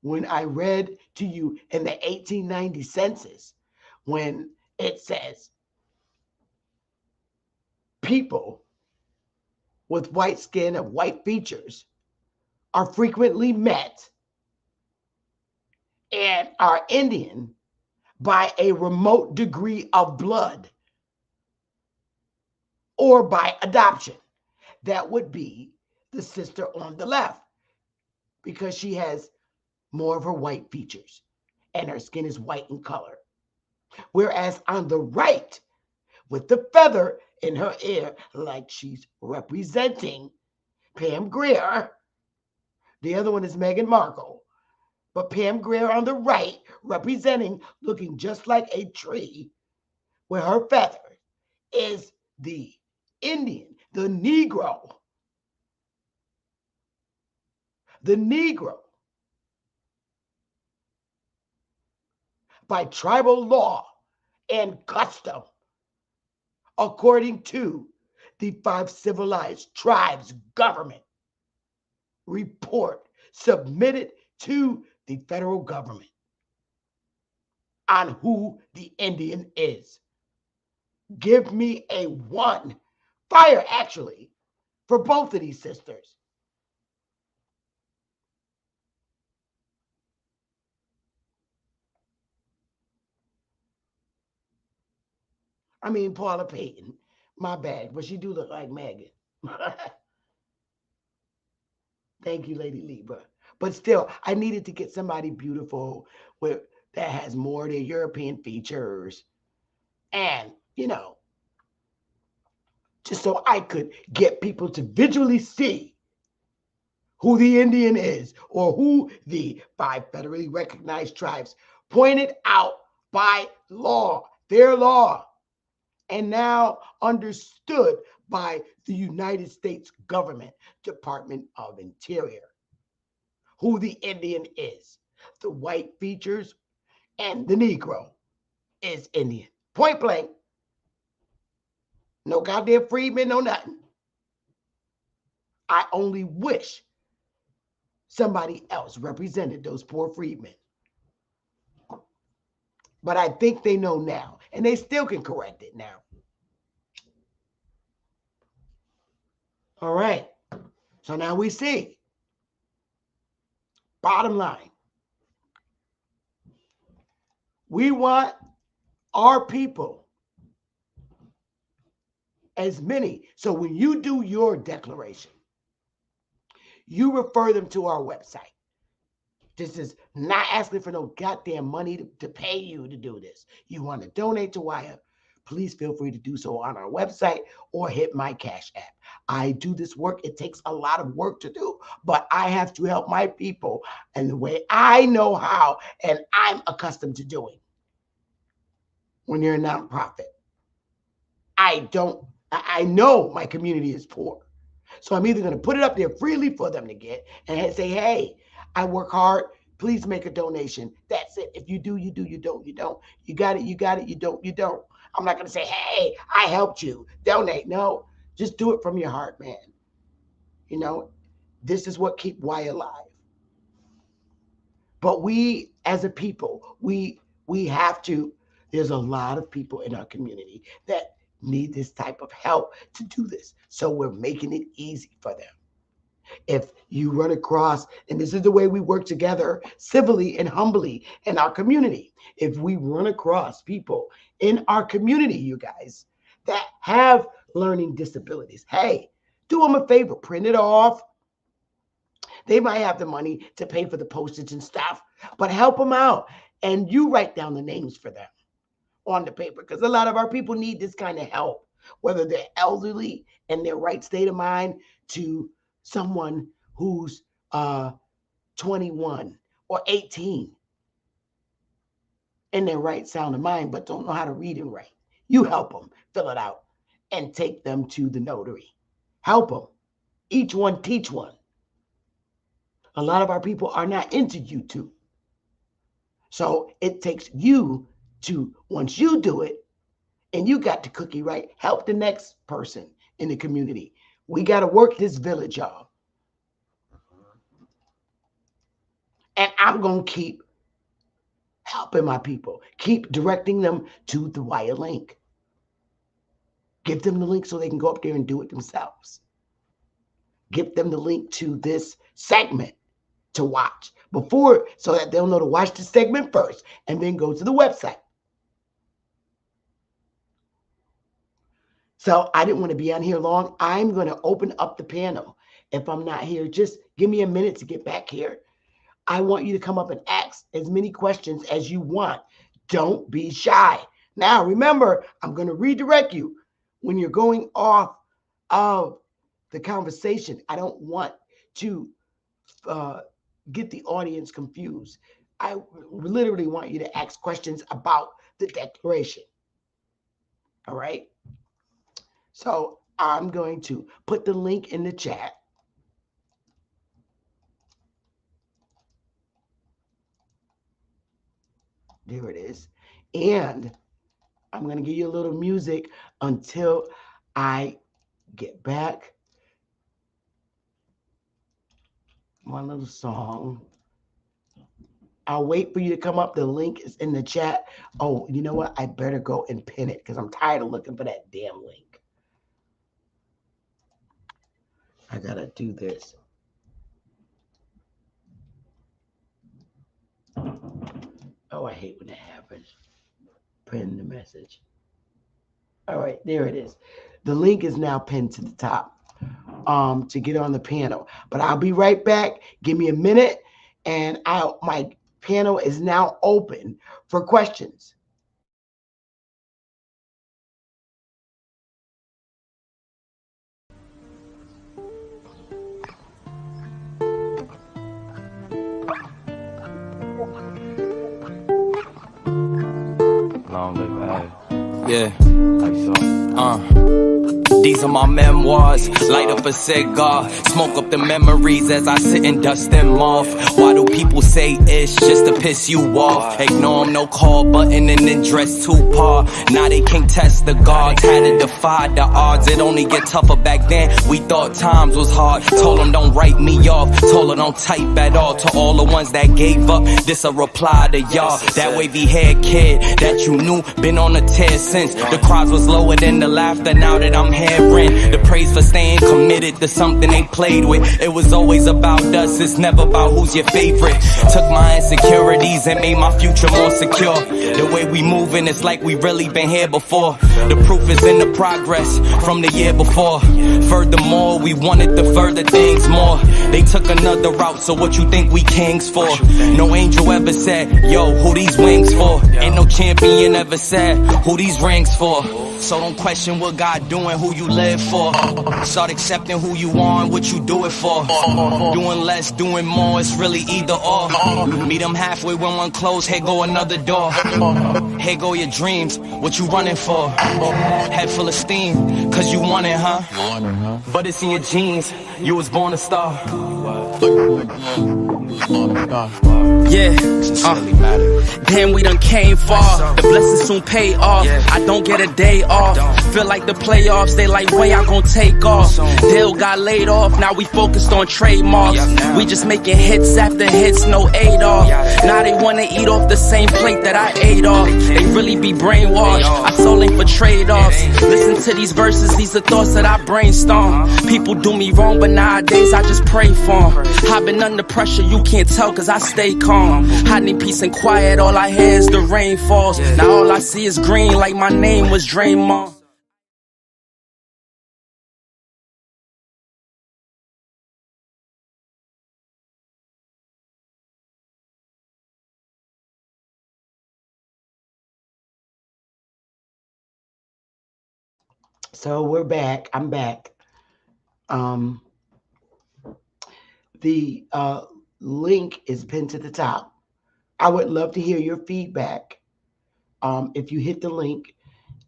when I read to you in the 1890 census, when it says people with white skin and white features are frequently met and are Indian by a remote degree of blood or by adoption, that would be the sister on the left, because she has more of her white features and her skin is white in color. Whereas on the right, with the feather in her ear, like she's representing Pam Grier, the other one is Meghan Markle, but Pam Grier on the right, representing, looking just like a tree with her feather, is the Indian, the Negro. The Negro, by tribal law and custom, according to the 5 Civilized Tribes Government report submitted to the federal government on who the Indian is. Give me a 1. Fire, actually, for both of these sisters. I mean, Paula Payton, my bad, but she do look like Megan. Thank you, Lady Libra. But still, I needed to get somebody beautiful with that has more of their European features. And, just so I could get people to visually see who the Indian is, or who the 5 federally recognized tribes pointed out by law, their law, and now understood by the United States government, Department of Interior, who the Indian is. The white features and the Negro is Indian. Point blank. No goddamn freedmen, no nothing. I only wish somebody else represented those poor freedmen. But I think they know now, and they still can correct it now. All right. So now we see. Bottom line. We want our people, as many. So when you do your declaration, you refer them to our website. This is not asking for no goddamn money to pay you to do this. You want to donate to Wire, please feel free to do so on our website or hit my Cash App. I do this work. It takes a lot of work to do, but I have to help my people in the way I know how and I'm accustomed to doing. When you're a nonprofit, I know my community is poor. So I'm either going to put it up there freely for them to get and say, hey, I work hard. Please make a donation. That's it. If you do, you do. You don't, you don't. You got it, you got it. You don't, you don't. I'm not going to say, hey, I helped you. Donate. No, just do it from your heart, man. This is what keep Y alive. But we, as a people, we have to, there's a lot of people in our community that need this type of help to do this. So we're making it easy for them. If you run across, and this is the way we work together civilly and humbly in our community. If we run across people in our community, you guys, that have learning disabilities, hey, do them a favor, print it off. They might have the money to pay for the postage and stuff, but help them out. And you write down the names for them on the paper, because a lot of our people need this kind of help, whether they're elderly and their right state of mind, to someone who's 21 or 18 in their right sound of mind, but don't know how to read and write. You help them fill it out and take them to the notary. Help them. Each one teach one. A lot of our people are not into YouTube. So it takes you to, once you do it and you got the cookie right, help the next person in the community. We got to work this village, y'all. And I'm going to keep helping my people, keep directing them to the wire link. Give them the link so they can go up there and do it themselves. Give them the link to this segment to watch before, so that they'll know to watch the segment first and then go to the website. So I didn't want to be on here long. I'm going to open up the panel. If I'm not here, just give me a minute to get back here. I want you to come up and ask as many questions as you want. Don't be shy. Now, remember, I'm going to redirect you when you're going off of the conversation. I don't want to get the audience confused. I literally want you to ask questions about the declaration. All right? So I'm going to put the link in the chat. There it is. And I'm going to give you a little music until I get back. One little song. I'll wait for you to come up. The link is in the chat. Oh, you know what? I better go and pin it because I'm tired of looking for that damn link. I got to do this. Oh, I hate when that happens. Pin the message. All right, there it is. The link is now pinned to the top to get on the panel. But I'll be right back. Give me a minute, and my panel is now open for questions. Long live Ag. Yeah. These are my memoirs. Light up a cigar, smoke up the memories as I sit and dust them off. Why do people say it's just to piss you off? Ignore them, no call button, and then dress too par. Now they can't test the guards, had to defy the odds. It only get tougher back then. We thought times was hard. Told them don't write me off. Told her don't type at all. To all the ones that gave up, this a reply to y'all. That wavy haired kid that you knew been on a tear since. The cries was lower than the laughter now that I'm hearing. The praise for staying committed to something they played with. It was always about us, it's never about who's your favorite. Took my insecurities and made my future more secure. The way we moving, it's like we really been here before. The proof is in the progress from the year before. Furthermore, we wanted to further things more. They took another route, so what you think we kings for? No angel ever said, yo, who these wings for? Ain't no champion ever said, who these rings for? So don't question what God doing, who you live for. Start accepting who you are and what you do it for. Doing less, doing more, it's really either or. Meet them halfway when one close, here go another door. Here go your dreams, what you running for? Head full of steam, cause you want it, huh? But it's in your genes, you was born a star. Yeah, damn, we done came far. The blessings soon pay off. I don't get a day off. Feel like the playoffs, they like, when y'all gon' take off? Dale got laid off, now we focused on trademarks. We just making hits after hits, no aid off. Now they wanna eat off the same plate that I ate off. They really be brainwashed. I told them for trade-offs. Listen to these verses, these are thoughts that I brainstorm. People do me wrong, but nowadays I just pray for them. I've been under pressure, you can't tell cause I stay calm. I need peace and quiet, all I hear is the rain falls. Now all I see is green like my name was Draymond. So we're back. I'm back. The link is pinned to the top. I would love to hear your feedback. If you hit the link,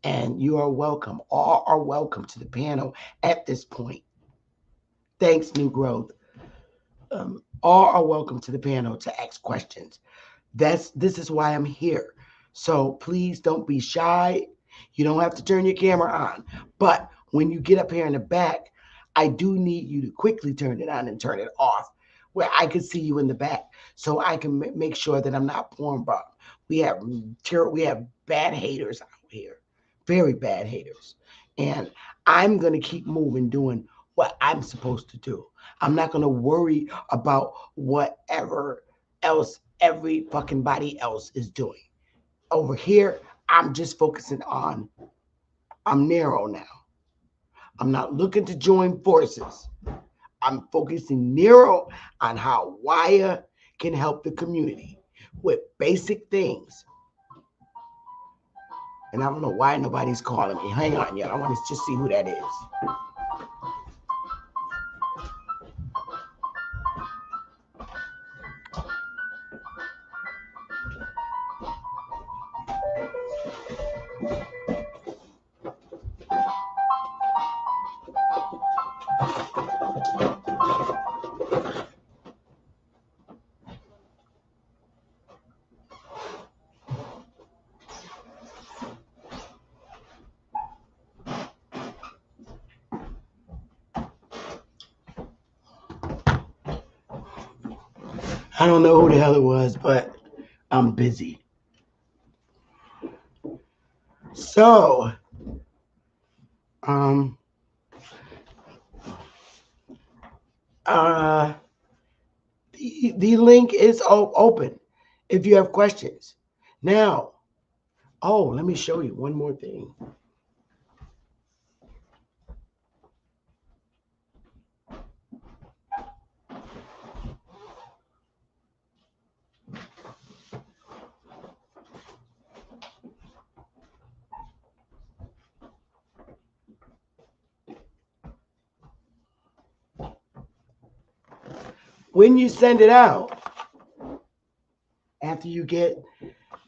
and you are welcome. All are welcome to the panel at this point. Thanks, New Growth. All are welcome to the panel to ask questions. This is why I'm here. So please don't be shy. You don't have to turn your camera on. But when you get up here in the back, I do need you to quickly turn it on and turn it off where I can see you in the back so I can make sure that I'm not porn bomb. We have bad haters out here, very bad haters. And I'm going to keep moving, doing what I'm supposed to do. I'm not going to worry about whatever else every fucking body else is doing. Over here, I'm just focusing on, I'm narrow now. I'm not looking to join forces. I'm focusing narrow on how WIRE can help the community with basic things. And I don't know why nobody's calling me. Hang on, y'all. I want to just see who that is. I don't know who the hell it was, but I'm busy. So, the link is open if you have questions. Now, let me show you one more thing. When you send it out, after you get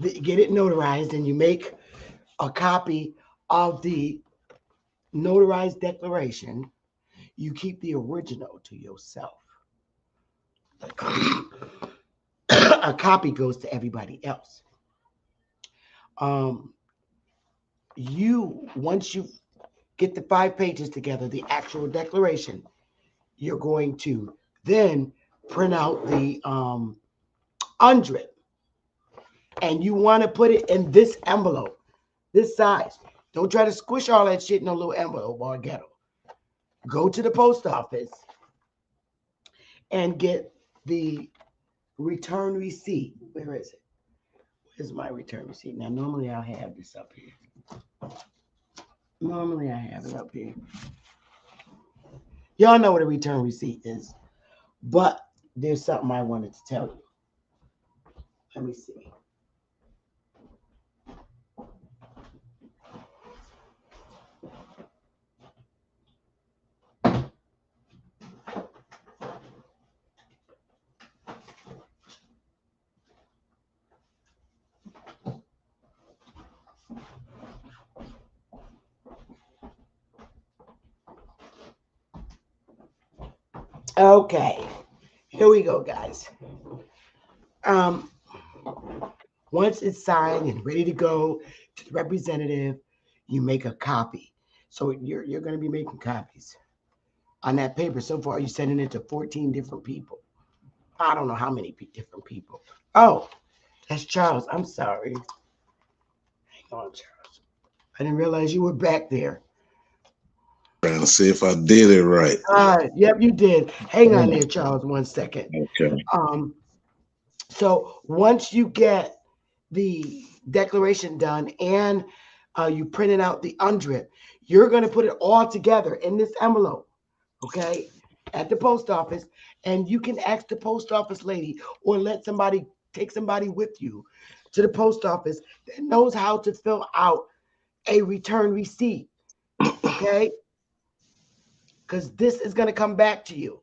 it notarized and you make a copy of the notarized declaration, you keep the original to yourself. A copy goes to everybody else. Once you get the 5 pages together, the actual declaration, you're going to then print out the UNDRIP. And you want to put it in this envelope, this size. Don't try to squish all that shit in a little envelope or ghetto. Go to the post office and get the return receipt. Where is it? Where's my return receipt? Now, normally I'll have this up here. Normally I have it up here. Y'all know what a return receipt is. But there's something I wanted to tell you. Let me see. Okay. Here we go, guys. Um, Once it's signed and ready to go to the representative, you make a copy. So you're going to be making copies on that paper. So far, you're sending it to 14 different people. I don't know how many different people. Oh, that's Charles. I'm sorry. Hang on, Charles. I didn't realize you were back there. Trying to see if I did it right. Yep, you did. Hang on there, Charles, 1 second. Okay. So once you get the declaration done and you printed out the UNDRIP, you're going to put it all together in this envelope, okay, at the post office. And you can ask the post office lady or let somebody take somebody with you to the post office that knows how to fill out a return receipt, okay? Because this is going to come back to you.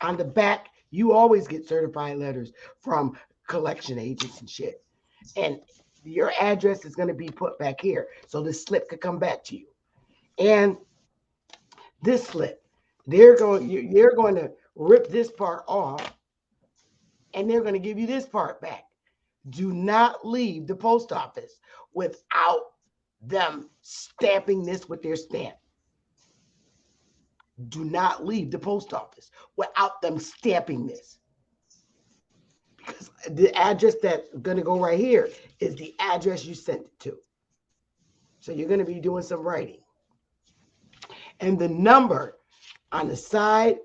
On the back, you always get certified letters from collection agents and shit. And your address is going to be put back here. So this slip could come back to you. And this slip, you're going to rip this part off and they're going to give you this part back. Do not leave the post office without them stamping this with their stamp. Do not leave the post office without them stamping this. Because the address that's going to go right here is the address you sent it to. So you're going to be doing some writing. And the number on the side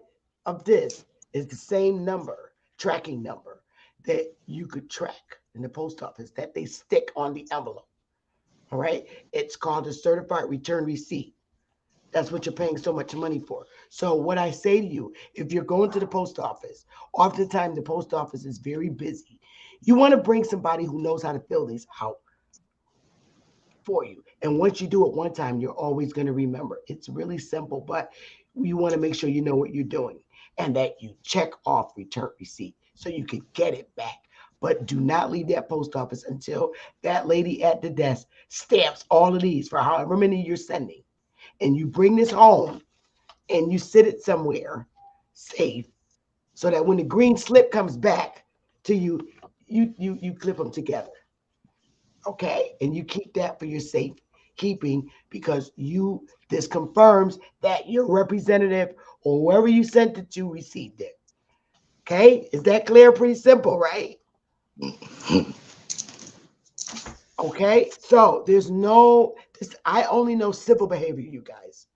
of this is the same number, tracking number, that you could track in the post office that they stick on the envelope. All right? It's called a certified return receipt. That's what you're paying so much money for. So what I say to you, if you're going to the post office, oftentimes the post office is very busy. You want to bring somebody who knows how to fill these out for you. And once you do it one time, you're always going to remember. It's really simple, but you want to make sure you know what you're doing and that you check off return receipt so you can get it back. But do not leave that post office until that lady at the desk stamps all of these for however many you're sending. And you bring this home and you sit it somewhere safe so that when the green slip comes back to you, you clip them together. Okay? And you keep that for your safe keeping because this confirms that your representative or whoever you sent it to received it. Okay? Is that clear? Pretty simple, right? Okay? So I only know civil behavior, you guys.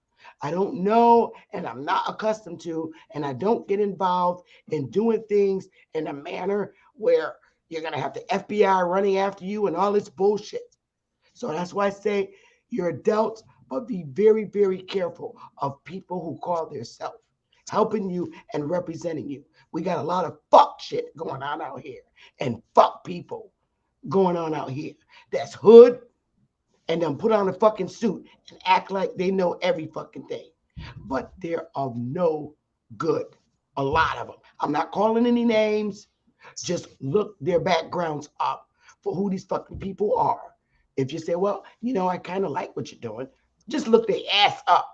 I don't know, and I'm not accustomed to, and I don't get involved in doing things in a manner where you're going to have the FBI running after you and all this bullshit. So that's why I say you're adults, but be very, very careful of people who call themselves helping you and representing you. We got a lot of fuck shit going on out here and fuck people going on out here. That's hood. And then put on a fucking suit and act like they know every fucking thing. But they're of no good. A lot of them. I'm not calling any names. Just look their backgrounds up for who these fucking people are. If you say, well, I kind of like what you're doing, just look their ass up.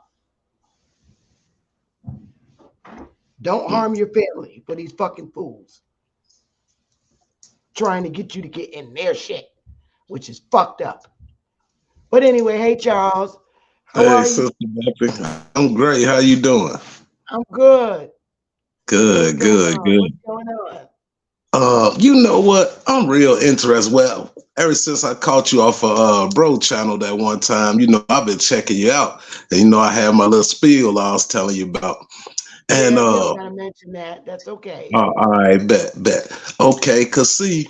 Don't harm your family for these fucking fools. Trying to get you to get in their shit, which is fucked up. But anyway, hey, Charles. How are you? Sister Becky. I'm great. How you doing? I'm good. Good. What's going on? You know what? I'm real interested. Well, ever since I caught you off Bro channel that one time, I've been checking you out. And I had my little spiel I was telling you about. And I'm not gonna mention that. That's okay. All right, bet. Okay, cause see,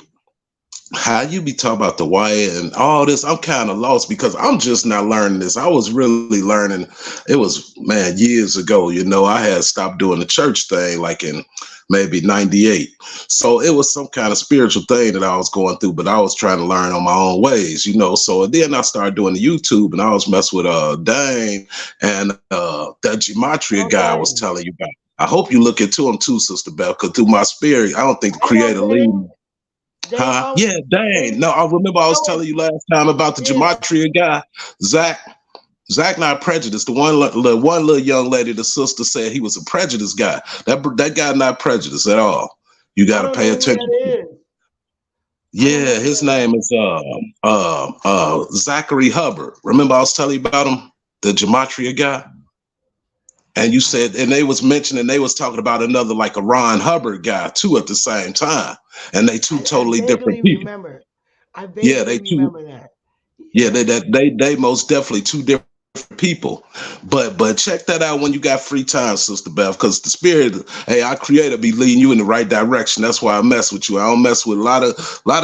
how you be talking about the YA and all this, I'm kind of lost because I'm just not learning this. I was really learning. It was, years ago, I had stopped doing the church thing like in maybe 98. So it was some kind of spiritual thing that I was going through, but I was trying to learn on my own ways, So then I started doing the YouTube and I was messing with Dane and that Gematria guy I was telling you about. I hope you look into him too, Sister Bell, because through my spirit, I don't think the Creator lead me. Huh? Yeah, dang. No, I remember I was telling you last time about the Gematria guy, Zach. Zach not prejudiced. The one little young lady, the sister said he was a prejudiced guy. That guy not prejudiced at all. You I got to don't pay know who attention that to. is. I don't know Yeah, who his that name is. is Zachary Hubbard. Remember I was telling you about him, the gematria guy. And you said, and they was mentioning, they was talking about another like a Ron Hubbard guy too at the same time, and they two I totally different vaguely people. remember. I Yeah, vaguely they two. remember that. Yeah, Yeah. they most definitely two different people. But check that out when you got free time, Sister Beth, because the spirit, hey, our creator be leading you in the right direction. That's why I mess with you. I don't mess with a lot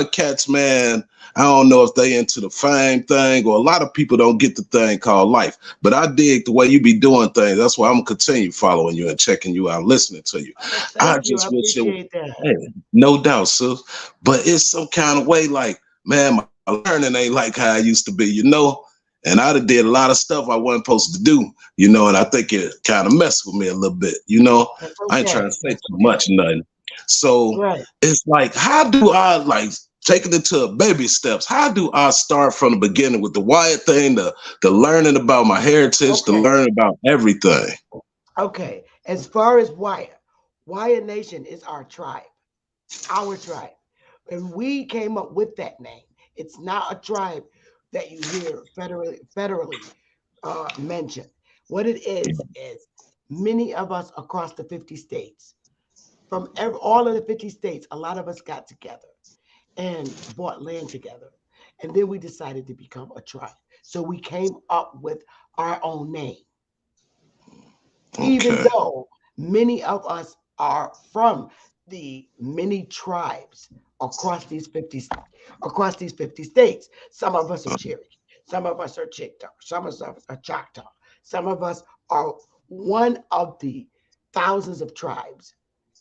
of cats, man. I don't know if they into the fame thing or a lot of people don't get the thing called life. But I dig the way you be doing things. That's why I'm gonna continue following you and checking you out, listening to you. Oh, I thank you. I just wish it, appreciate that. hey, no doubt, sis. But it's some kind of way like, man, my learning ain't like how I used to be, you know? And I done did a lot of stuff I wasn't supposed to do, you know, and I think it kind of messed with me a little bit, you know. That's I ain't trying to okay. say That's too okay. much, nothing. So Right. it's like, how do I like taking it to baby steps? How do I start from the beginning with the Wyatt thing, the learning about my heritage, the Okay. learning about everything? Okay. As far as Wyatt Nation is our tribe, our tribe. And we came up with that name. It's not a tribe that you hear federally mentioned. What it is many of us across the 50 states, from all of the 50 states, a lot of us got together and bought land together. And then we decided to become a tribe. So we came up with our own name, even Okay. though many of us are from the many tribes across these 50 states. Some of us are Cherokee, some of us are Chickasaw, some of us are Choctaw, some of us are one of the thousands of tribes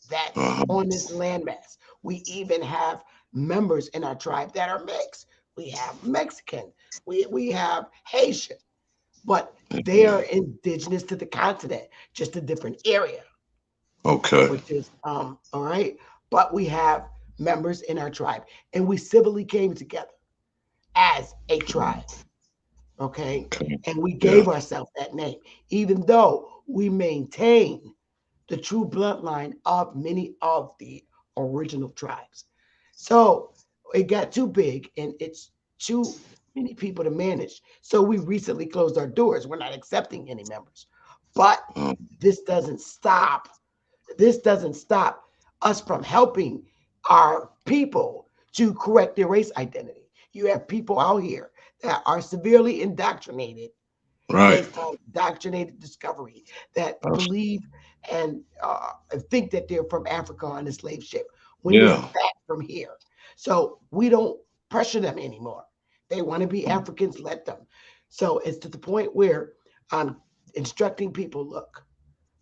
that's Uh-huh. on this landmass. We even have members in our tribe that are mixed. We have Mexican, we have Haitian, but they are indigenous to the continent, just a different area, Okay. which is all right. But we have members in our tribe, and we civilly came together as a tribe, okay? Okay. And we Yeah. gave ourselves that name, even though we maintain the true bloodline of many of the original tribes. So it got too big and it's too many people to manage. So we recently closed our doors. We're not accepting any members. But this doesn't stop. This doesn't stop us from helping our people to correct their race identity. You have people out here that are severely indoctrinated Right. based on indoctrinated discovery that Uh, believe and think that they're from Africa on a slave ship when they're in yeah. fact from here. So we don't pressure them anymore. They want to be Africans, let them. So it's to the point where I'm instructing people, look,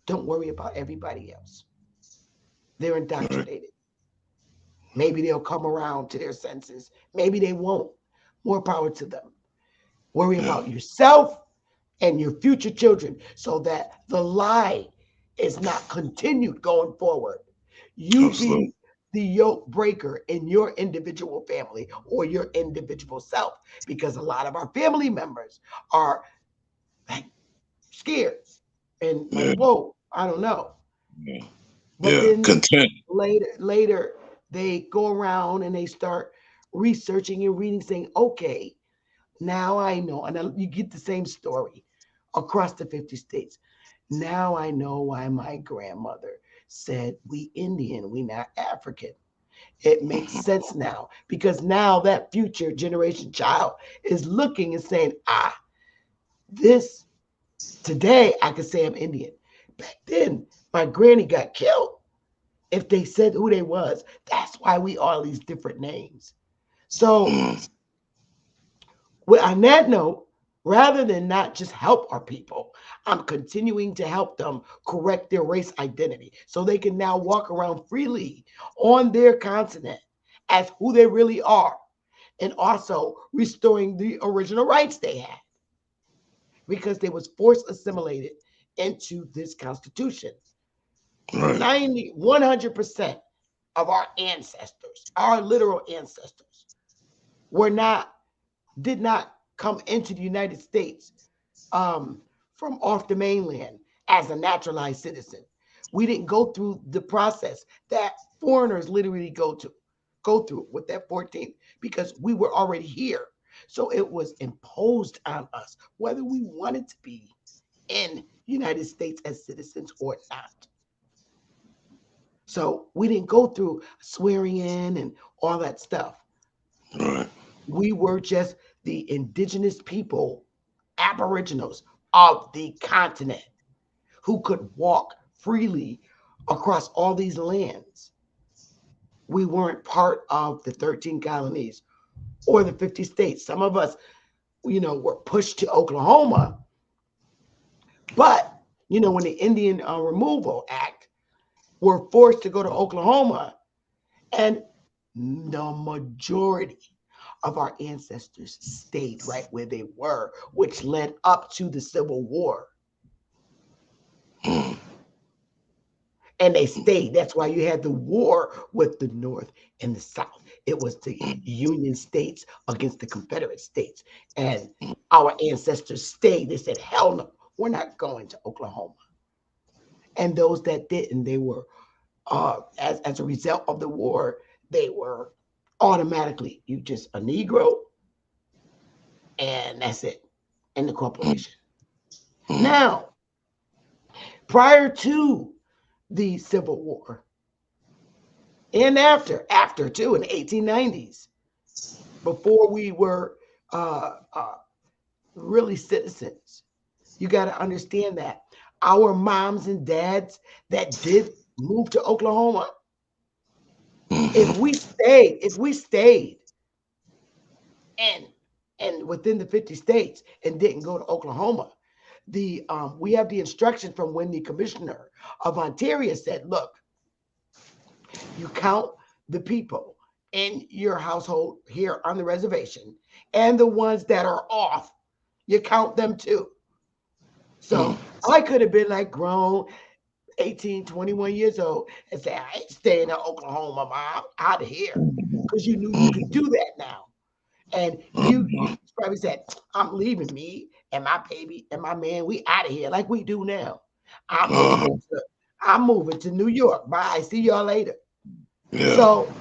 don't worry about everybody else. They're Right. indoctrinated. Maybe they'll come around to their senses. Maybe they won't. More power to them. Worry Yeah. about yourself and your future children so that the lie is not continued going forward. You Absolutely. be the yoke breaker in your individual family or your individual self because a lot of our family members are like scared and like, Yeah. whoa, I don't know. Yeah. But Yeah. then Content. later they go around and they start researching and reading, saying, okay, now I know. And then you get the same story across the 50 states. Now I know why my grandmother said we Indian, we not African. It makes sense now because now that future generation child is looking and saying, ah, this today I could say I'm Indian. Back then, my granny got killed if they said who they was. That's why we all these different names. So Mm, on that note, rather than not just help our people, I'm continuing to help them correct their race identity so they can now walk around freely on their continent as who they really are, and also restoring the original rights they had because they was forced assimilated into this constitution. right. 100% of our ancestors, our literal ancestors, were not did not come into the United States um, from off the mainland as a naturalized citizen. We didn't go through the process that foreigners literally go through with that 14th because we were already here. So it was imposed on us whether we wanted to be in United States as citizens or not. So we didn't go through swearing in and all that stuff. Right. We were just the indigenous people, aboriginals of the continent who could walk freely across all these lands. We weren't part of the 13 colonies or the 50 states. Some of us, were pushed to Oklahoma, but, when the Indian Removal Act were forced to go to Oklahoma, and the majority of our ancestors stayed right where they were, which led up to the Civil War. And they stayed. That's why you had the war with the North and the South. It was the Union states against the Confederate states. And our ancestors stayed. They said, hell no, we're not going to Oklahoma. And those that didn't, they were, as a result of the war, they were automatically, you just a Negro, and that's it, in the corporation. Now, prior to the Civil War, and after too, in the 1890s, before we were really citizens, you got to understand that our moms and dads that did move to Oklahoma, if we stayed and within the 50 states and didn't go to Oklahoma, we have the instruction from when the commissioner of Ontario said, look, you count the people in your household here on the reservation and the ones that are off, you count them too. So I could have been like grown 18, 21 years old and say, I ain't staying in Oklahoma, mom, out of here. Because you knew you could do that now. And you probably said, I'm leaving me and my baby and my man, we out of here like we do now. I'm moving to New York. Bye. See y'all later. Yeah. So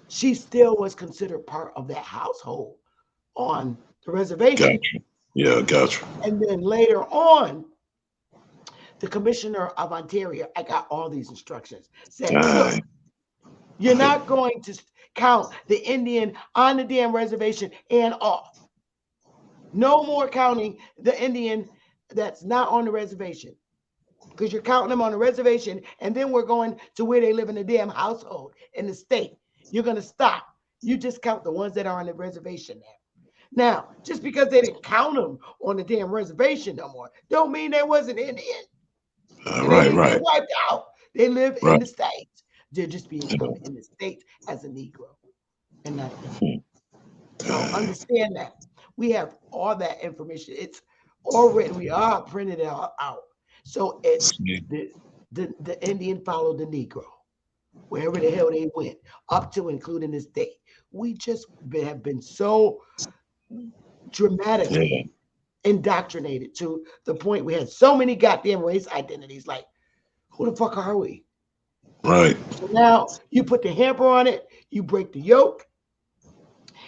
she still was considered part of that household on the reservation. Gotcha. Yeah, gotcha. And then later on, the commissioner of Ontario, I got all these instructions, said, look, you're not going to count the Indian on the damn reservation and off. No more counting the Indian that's not on the reservation, because you're counting them on the reservation, and then we're going to where they live in the damn household in the state. You're going to stop. You just count the ones that are on the reservation now. Now, just because they didn't count them on the damn reservation no more, don't mean they wasn't Indian. Right. Get wiped out. They live in the States. They're just being counted in the States as a Negro and not them. So understand that. We have all that information. It's already, we are printed it all out. So it's the Indian followed the Negro, wherever the hell they went, up to including this day. We just have been so dramatically indoctrinated to the point we had so many goddamn race identities. Like, who the fuck are we? Right. So now you put the hamper on it, you break the yoke.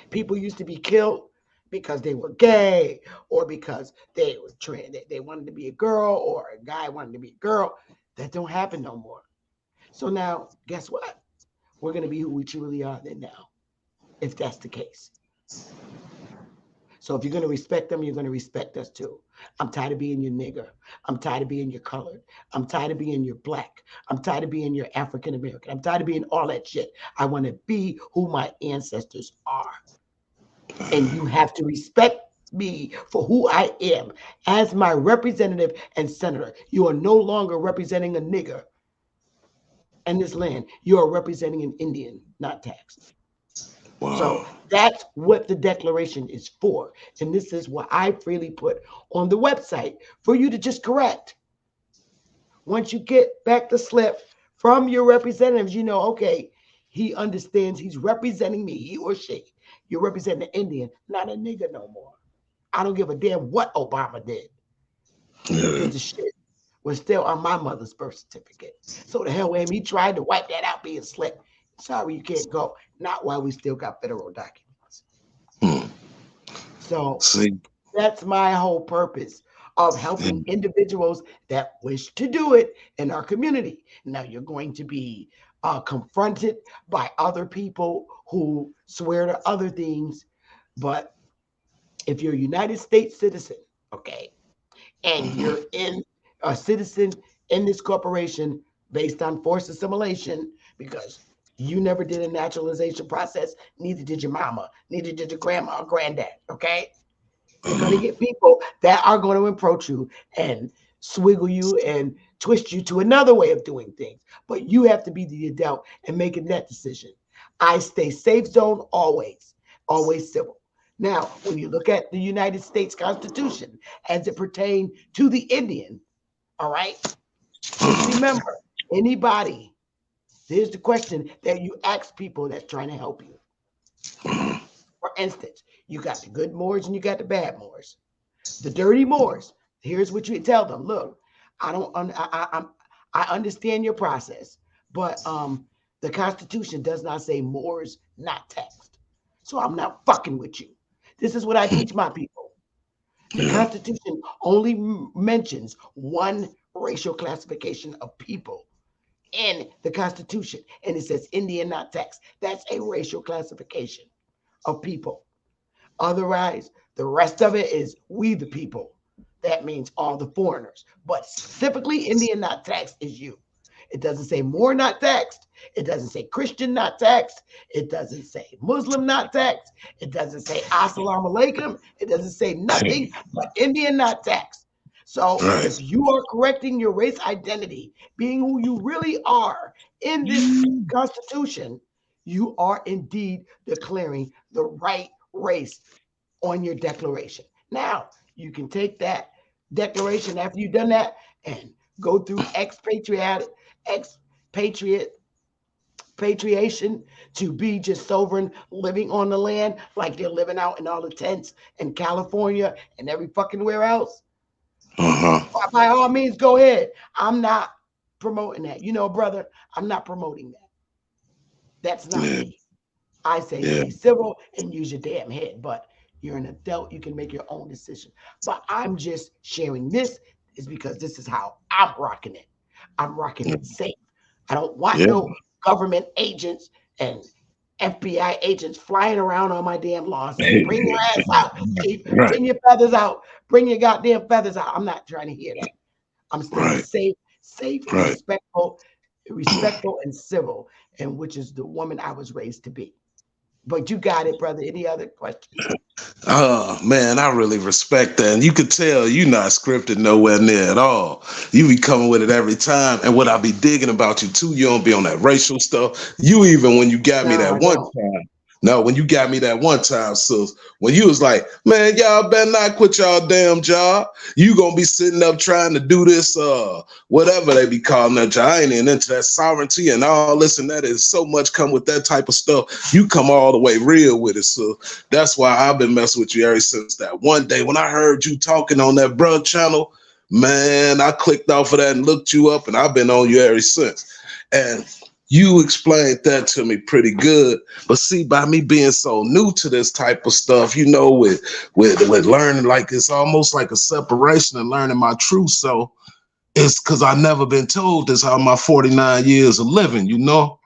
People used to be killed because they were gay or because they were trans, they wanted to be a girl, or a guy wanted to be a girl. That don't happen no more. So now, guess what? We're going to be who we truly are then now, if that's the case. So if you're going to respect them, you're going to respect us too. I'm tired of being your nigger. I'm tired of being your colored. I'm tired of being your black. I'm tired of being your African American. I'm tired of being all that shit. I want to be who my ancestors are. And you have to respect me for who I am as my representative and senator. You are no longer representing a nigger in this land. You are representing an Indian, not taxed. Wow. So that's what the declaration is for. And this is what I freely put on the website for you to just correct. Once you get back the slip from your representatives, you know, okay, he understands he's representing me, he or she. You're representing an Indian, not a nigger no more. I don't give a damn what Obama did. Because the shit was still on my mother's birth certificate. So the hell with him. He tried to wipe that out being slick. Sorry, you can't go. Not while we still got federal documents. Hmm. So See, that's my whole purpose of helping individuals that wish to do it in our community. Now you're going to be confronted by other people who swear to other things, but if you're a United States citizen, okay, and Mhm. you're in a citizen in this corporation based on forced assimilation, because you never did a naturalization process, neither did your mama, neither did your grandma or granddad, okay? You're going to get people that are going to approach you and swiggle you and twist you to another way of doing things. But you have to be the adult and making that decision. I stay safe zone always, always civil. Now, when you look at the United States Constitution as it pertains to the Indian, all right, just remember anybody, here's the question that you ask people that's trying to help you. For instance, you got the good Moors and you got the bad Moors. The dirty Moors. Here's what you tell them. Look, I don't. I understand your process, but the Constitution does not say Moors not taxed. So I'm not fucking with you. This is what I teach my people. The Yeah. Constitution only mentions one racial classification of people in the Constitution, and it says Indian not taxed. That's a racial classification of people. Otherwise, the rest of it is we the people. That means all the foreigners. But specifically, Indian not taxed is you. It doesn't say more not taxed. It doesn't say Christian not taxed. It doesn't say Muslim not taxed. It doesn't say Assalamu alaikum. It doesn't say nothing but Indian not taxed. So Right. if you are correcting your race identity, being who you really are in this Constitution, you are indeed declaring the right race on your declaration. Now, you can take that declaration after you've done that and go through expatriate patriation to be just sovereign living on the land like they're living out in all the tents in California and every fucking where else. Uh-huh. By all means, go ahead. I'm not promoting that. You know, brother, I'm not promoting that. That's not Yeah. me. I say Yeah. stay civil and use your damn head, but you're an adult. You can make your own decision. But I'm just sharing this is because this is how I'm rocking it. I'm rocking it safe. I don't want Yeah. no government agents and FBI agents flying around on my damn lawn saying, bring your ass out, chief. Right. Bring your feathers out. Bring your goddamn feathers out. I'm not trying to hear that. I'm staying Right. safe and Right. respectful and civil, and which is the woman I was raised to be. But you got it, brother. Any other questions? Oh man, I really respect that. And you could tell you not scripted nowhere near at all. You be coming with it every time. And what I be digging about you too, you don't be on that racial stuff. You even when you got me No, that I one don't. time. No, when you got me that one time, sis, when you was like, man, y'all better not quit y'all damn job. You gonna be sitting up trying to do this, whatever they be calling that job. I ain't even into that sovereignty and all this and that. Is so much come with that type of stuff. You come all the way real with it, so that's why I've been messing with you ever since that one day when I heard you talking on that bruh channel. Man, I clicked off of that and looked you up, and I've been on you ever since. And you explained that to me pretty good. But see, by me being so new to this type of stuff, you know, with learning, like it's almost like a separation and learning my truth. So it's because I never been told this how my 49 years of living, you know.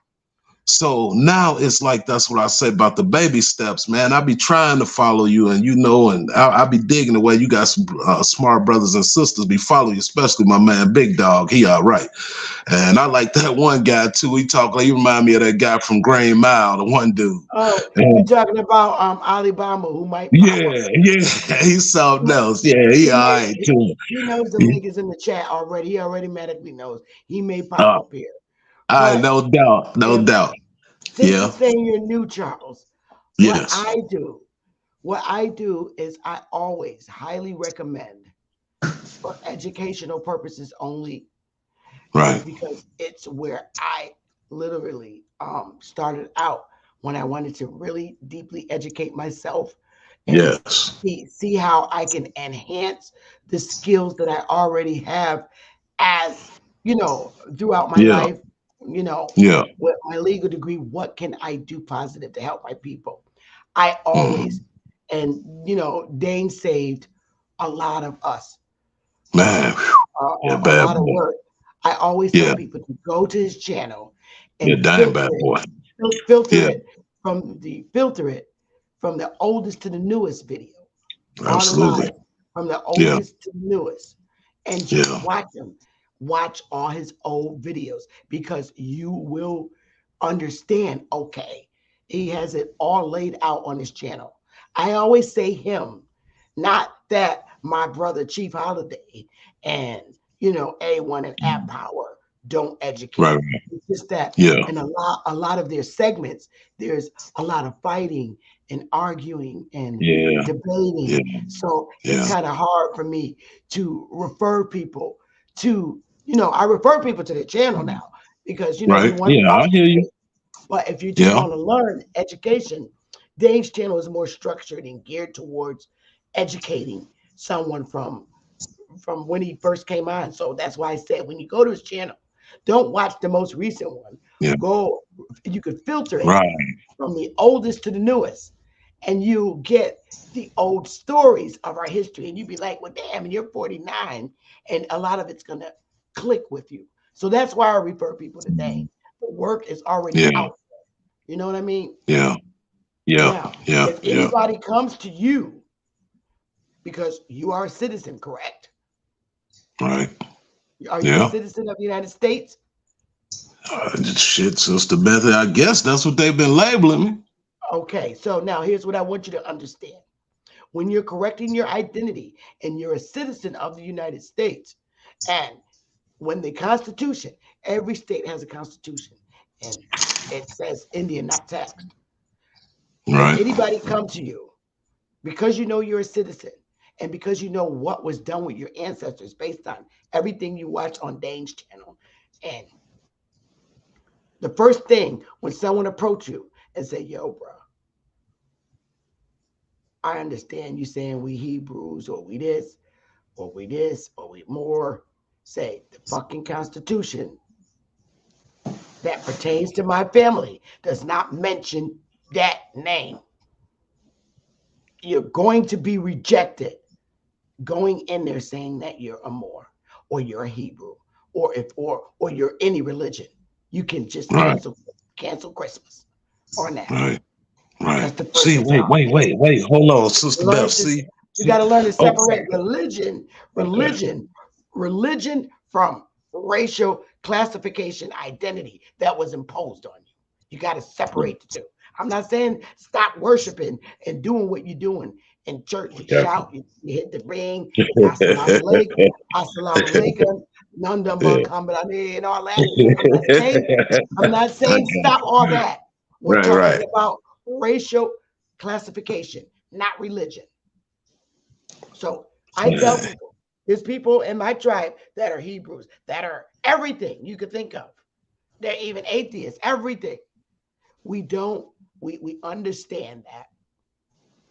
So now it's like that's what I said about the baby steps, man. I be trying to follow you, and you know, and I be digging the way you got some smart brothers and sisters be following you, especially my man Big Dog. He all right, and I like that one guy too. He talk like he remind me of that guy from Green Mile, the one dude. Oh, And you're talking about Alabama who might pop up. yeah, yeah, he's something else. Yeah, he He all may right too. he knows them niggas in the chat already. He already medically knows he may pop Uh, up here. I But no doubt, no if doubt. since you're Yeah, saying you're new, Charles, what yes, I do, what I do is I always highly recommend for educational purposes only is right. because it's where I literally started out when I wanted to really deeply educate myself and Yes, see how I can enhance the skills that I already have as throughout my Yeah. life, Yeah. with my legal degree, what can I do positive to help my people? I Mm. always, and Dane saved a lot of us Man. from Whew. Yeah, a bad lot of boy. work. I always tell Yeah. people to go to his channel Yeah, and damn bad boy. filter Yeah. it filter it from the oldest to the newest video on Absolutely. live, from the Yeah. oldest to the newest, and just Yeah. watch him. Watch all his old videos because you will understand. Okay, he has it all laid out on his channel. I always say him, not that my brother Chief Holiday and A1 and App Power don't Right. educate. Right. It's just that Yeah. in a lot of their segments, there's a lot of fighting and arguing and Yeah. debating. Yeah. So it's Yeah. kind of hard for me to refer people to, I refer people to the channel now because, you Right. want Yeah, I hear you. educate. But if you just Yeah. want to learn education, Dave's channel is more structured and geared towards educating someone from when he first came on. So that's why I said when you go to his channel, don't watch the most recent one. Yeah. Go, you could filter it Right. from the oldest to the newest, and you get the old stories of our history. And you'd be like, well, damn, and you're 49, and a lot of it's gonna click with you. So that's why I refer people to Dane. The work is already Yeah. out there. You know what I mean? Yeah. Yeah. Now, Yeah. if Yeah. anybody comes to you because you are a citizen, correct? Right. Are you a Yeah. citizen of the United States? Shit, Sister Beth. I guess that's what they've been labeling me. Okay, so now here's what I want you to understand. When you're correcting your identity and you're a citizen of the United States, and when the Constitution, every state has a Constitution, and it says Indian, not text. If Right. anybody comes to you because you know you're a citizen and because you know what was done with your ancestors based on everything you watch on Dane's channel, and the first thing when someone approach you and say, yo, bro, I understand you saying we Hebrews or we this or we this or we more, say the fucking Constitution that pertains to my family does not mention that name. You're going to be rejected going in there saying that you're a Moor or you're a Hebrew or you're any religion. You can just Right. cancel Christmas or now. Right. Right. That's the first See, wait, example. hold on, Sister Beth. Learn to See, you got to learn to okay, separate religion, okay, from racial classification identity that was imposed on you. You got to separate the two. I'm not saying stop worshiping and doing what you're doing in church. You okay. shout, you hit the ring, assalamu alaikum, nandam Yeah. and all that. I'm not saying stop all that. We're Right, talking right. about racial classification, not religion. So I tell people, there's people in my tribe that are Hebrews, that are everything you could think of. They're even atheists, everything. We don't, we understand that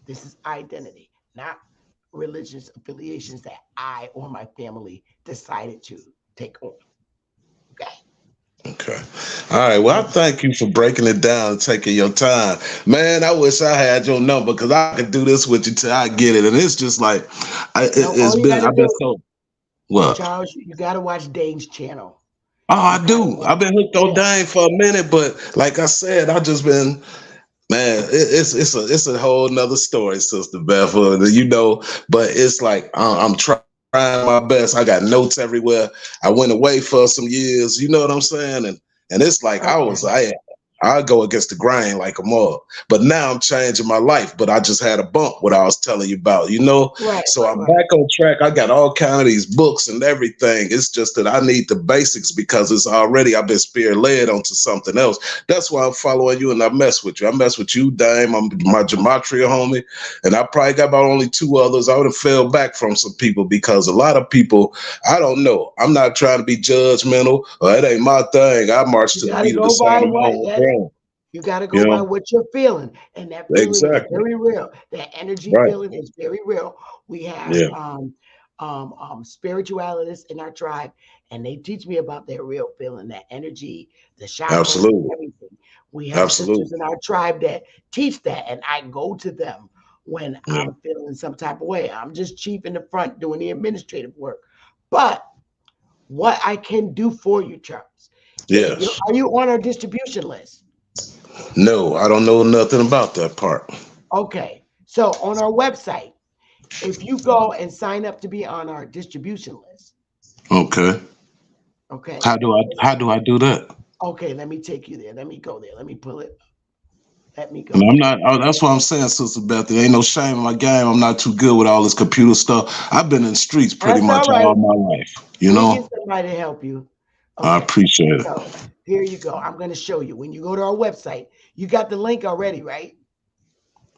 this is identity, not religious affiliations that I or my family decided to take on. Okay. Okay. All right. Well, I thank you for breaking it down and taking your time. Man, I wish I had your number because I could do this with you till I get it. And it's just like, No, all you gotta I've been do, so, what? Charles, you gotta watch Dane's channel. Oh, You I gotta do. watch, I've been hooked on yeah. Dane for a minute, but like I said, I just been, man, it's a whole nother story, Sister Beth. But it's like I'm trying my best. I got notes everywhere. I went away for some years. You know what I'm saying? And it's like Okay. I go against the grain like a mug. But now I'm changing my life. But I just had a bump, what I was telling you about, Right, So I'm right. back on track. I got all kind of these books and everything. It's just that I need the basics because I've been spirit led onto something else. That's why I'm following you and I mess with you. I mess with you, Dame. I'm my gematria homie. And I probably got about only two others. I would have fell back from some people because a lot of people, I don't know. I'm not trying to be judgmental or it ain't my thing. I march You to the gotta beat of the go by same what old that drum. you gotta You go by know? what you're feeling. And that feeling is Exactly. very real. That energy Right. feeling is very real. We have Yeah. spiritualists in our tribe, and they teach me about their real feeling, that energy, the chakras, Absolutely. everything. We have Absolutely. sisters in our tribe that teach that, and I go to them when Yeah. I'm feeling some type of way. I'm just chief in the front doing the administrative work. But what I can do for you, Charles, Yes. are you on our distribution list? No, I don't know nothing about that part. Okay. So on our website, if you go and sign up to be on our distribution list, Okay. okay. How do I do that? Okay, let me take you there. Let me go there. Let me pull it. Let me go And I'm there. not. Oh, that's what I'm saying, Sister Beth. There ain't no shame in my game. I'm not too good with all this computer stuff. I've been in the streets pretty That's all much right. all my life. You We'll get know. somebody to help you. I Okay. appreciate it. So here you go. I'm going to show you. When you go to our website, you got the link already, right?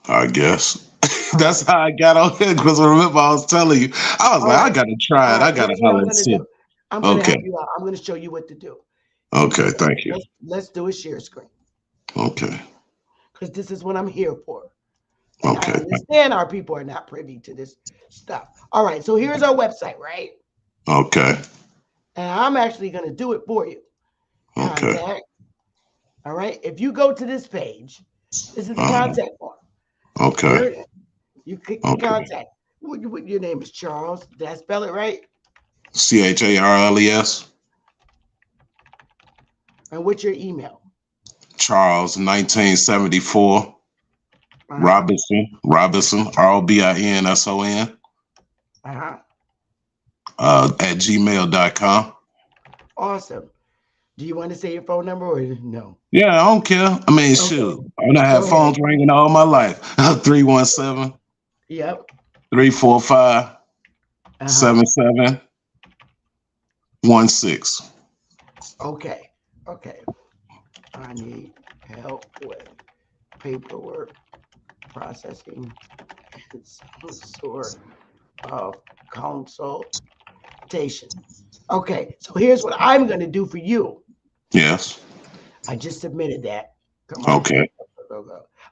I guess All that's right. how I got on here. Because remember, I was telling you, I was All like, I right. gotta try All it. I right. gotta Here's what holler I'm and going to see. do. I'm going to help Okay. you out. I'm going to show you what to do. Here we Okay. go. Thank you. Let's do a share screen Okay. because this is what I'm here for. And I Okay. understand our people are not privy to this stuff. All right. So here's our website, right? Okay. And I'm actually going to do it for you. Okay. Contact. All right. If you go to this page, this is the Uh, contact form. okay. Here, you click the Okay. contact. Your name is Charles. Did I spell it right? CHARLES. And what's your email? Charles 1974 Uh-huh. Robinson ROBINSON Uh-huh. at gmail.com. Awesome. Do you want to say your phone number or no? Yeah, I don't care. I mean, Okay. shoot. I done had Go ahead. phones ringing all my life. 317 Yep. 345 Uh-huh. 7716. Okay. Okay. I need help with paperwork processing and some sort of consultation. Okay. So here's what I'm going to do for you. Yes. I just submitted that. Come on. Okay.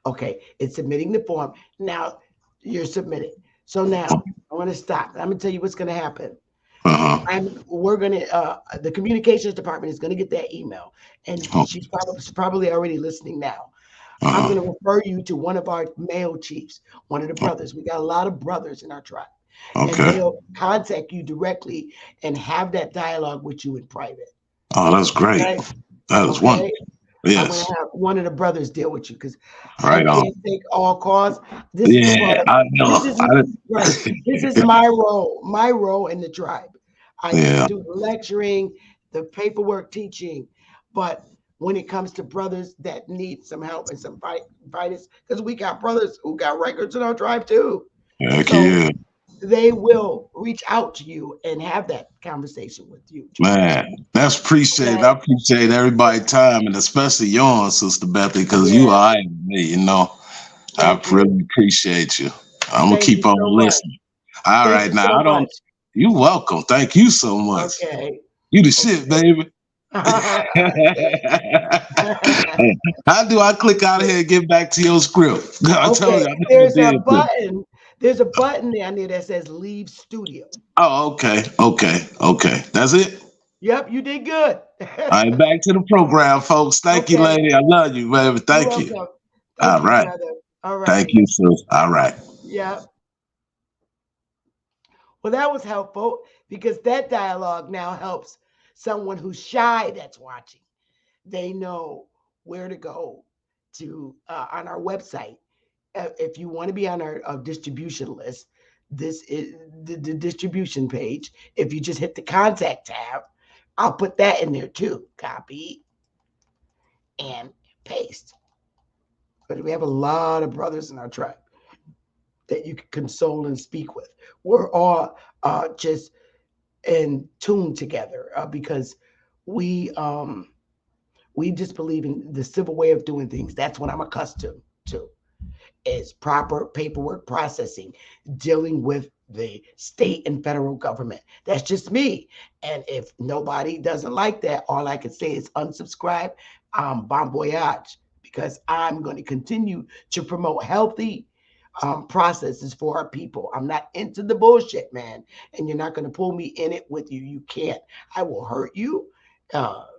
Okay, it's submitting the form. Now you're submitted. So now I'm going to stop. I'm going to tell you what's going to happen. Uh-huh. We're going to the communications department is going to get that email, and Oh, she's probably already listening now. I'm uh-huh. going to refer you to one of our male chiefs, one of the brothers. We got a lot of brothers in our tribe, and Okay. they'll contact you directly and have that dialogue with you in private. Oh, that's great. Okay. That is Okay. wonderful. I'm gonna Yes. have one of the brothers deal with you because I Right on. can't take all calls. This is part Yeah, of I know. this is right. This is my role in the tribe. I Yeah. do the lecturing, the paperwork teaching, but when it comes to brothers that need some help and some advice, because we got brothers who got records in our tribe too. Heck So yeah. they will reach out to you and have that conversation with you, Charles. Man, that's appreciated. Okay. I appreciate everybody's time and especially yours, Sister Bethy, because you Yeah. are me, you know. I Thank you. really appreciate you. I'm gonna Thank you keep on so much. listening. All Thank right, you now so I don't. much. You welcome. Thank you so much. Okay. You the shit, baby. How do I click out of here and get back to your script? I told Okay. you I never did this. There's a button down there that says leave studio. Oh, okay, okay, okay. That's it. Yep, you did good. All right, back to the program, folks. Thank you, Okay. lady. I love you, baby. You're Thank you. welcome. All Thank you, right. brother. All Thank righty. you, sis. All right. Yep. Well, that was helpful because that dialogue now helps someone who's shy that's watching. They know where to go to on our website. If you want to be on our distribution list, this is the distribution page. If you just hit the contact tab, I'll put that in there too. Copy and paste. But we have a lot of brothers in our tribe that you can console and speak with. We're all just in tune together because we um, we just believe in the civil way of doing things. That's what I'm accustomed to. Is proper paperwork processing, dealing with the state and federal government. That's just me. And if nobody doesn't like that, all I can say is unsubscribe. Bon voyage, because I'm going to continue to promote healthy processes for our people. I'm not into the bullshit, man, and you're not going to pull me in it with you. You can't. I will hurt you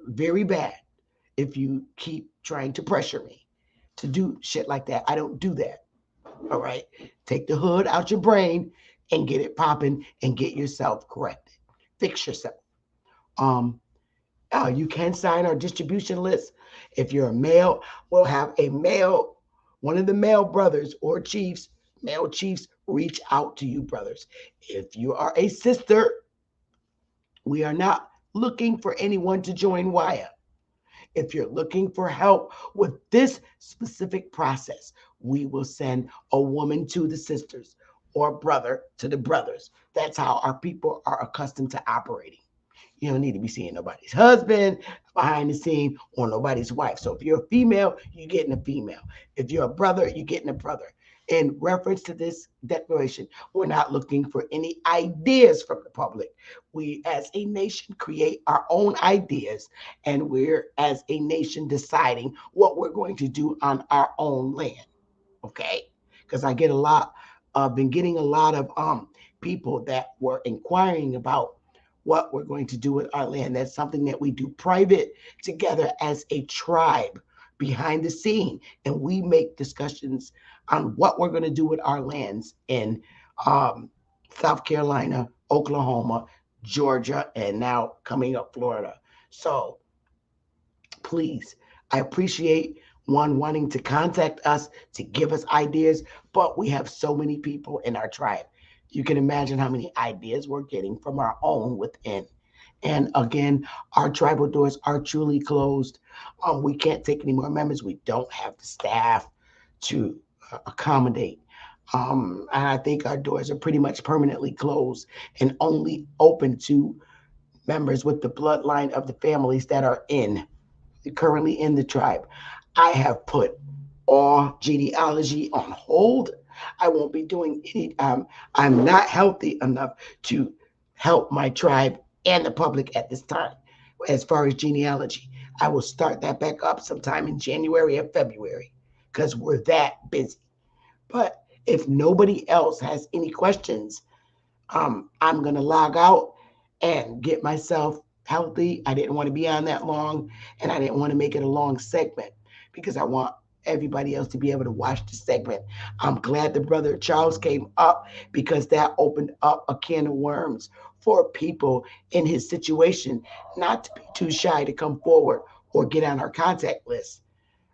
very bad if you keep trying to pressure me to do shit like that. I don't do that. All right. Take the hood out your brain and get it popping and get yourself corrected. Fix yourself. Um, you can sign our distribution list. If you're a male, we'll have a male, one of the male brothers or chiefs, male chiefs, reach out to you, brothers. If you are a sister, we are not looking for anyone to join WIA. If you're looking for help with this specific process, we will send a woman to the sisters or a brother to the brothers. That's how our people are accustomed to operating. You don't need to be seeing nobody's husband behind the scene or nobody's wife. So if you're a female, you're getting a female. If you're a brother, you're getting a brother. In reference to this declaration, we're not looking for any ideas from the public. We, as a nation, create our own ideas, and we're, as a nation, deciding what we're going to do on our own land. Okay? Because I get a lot, been getting a lot of people that were inquiring about what we're going to do with our land. That's something that we do private together as a tribe behind the scene, and we make discussions on what we're going to do with our lands in um, South Carolina, Oklahoma, Georgia, and now coming up Florida. So please, I appreciate one wanting to contact us to give us ideas, but we have so many people in our tribe. You can imagine how many ideas we're getting from our own within. And again, our tribal doors are truly closed. We can't take any more members. We don't have the staff to accommodate. And I think our doors are pretty much permanently closed and only open to members with the bloodline of the families that are currently in the tribe. I have put all genealogy on hold. I won't be doing any. I'm not healthy enough to help my tribe and the public at this time as far as genealogy. I will start that back up sometime in January or February because we're that busy. But if nobody else has any questions, I'm going to log out and get myself healthy. I didn't want to be on that long, and I didn't want to make it a long segment because I want everybody else to be able to watch the segment. I'm glad the brother Charles came up because that opened up a can of worms for people in his situation not to be too shy to come forward or get on our contact list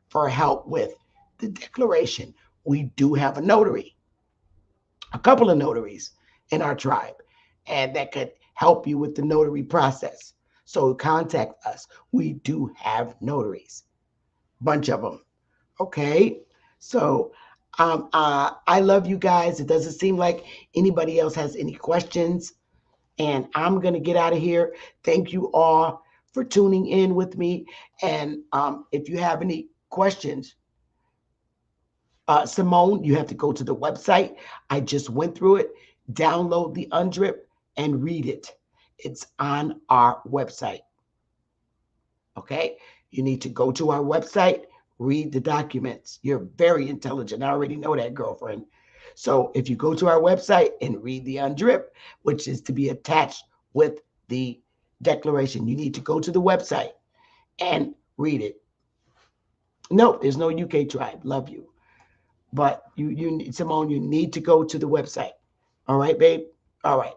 for help with the declaration. We do have a notary, a couple of notaries in our tribe, and that could help you with the notary process. So contact us. We do have notaries, bunch of them. Okay, so I love you guys. It doesn't seem like anybody else has any questions, and I'm gonna get out of here. Thank you all for tuning in with me, and if you have any questions, Simone, you have to go to the website. I just went through it. Download the UNDRIP and read it. It's on our website. Okay? You need to go to our website, read the documents. You're very intelligent. I already know that, girlfriend. So if you go to our website and read the UNDRIP, which is to be attached with the declaration, you need to go to the website and read it. No, there's no UK tribe. Love you. But you Simone, you need to go to the website. All right, babe? All right.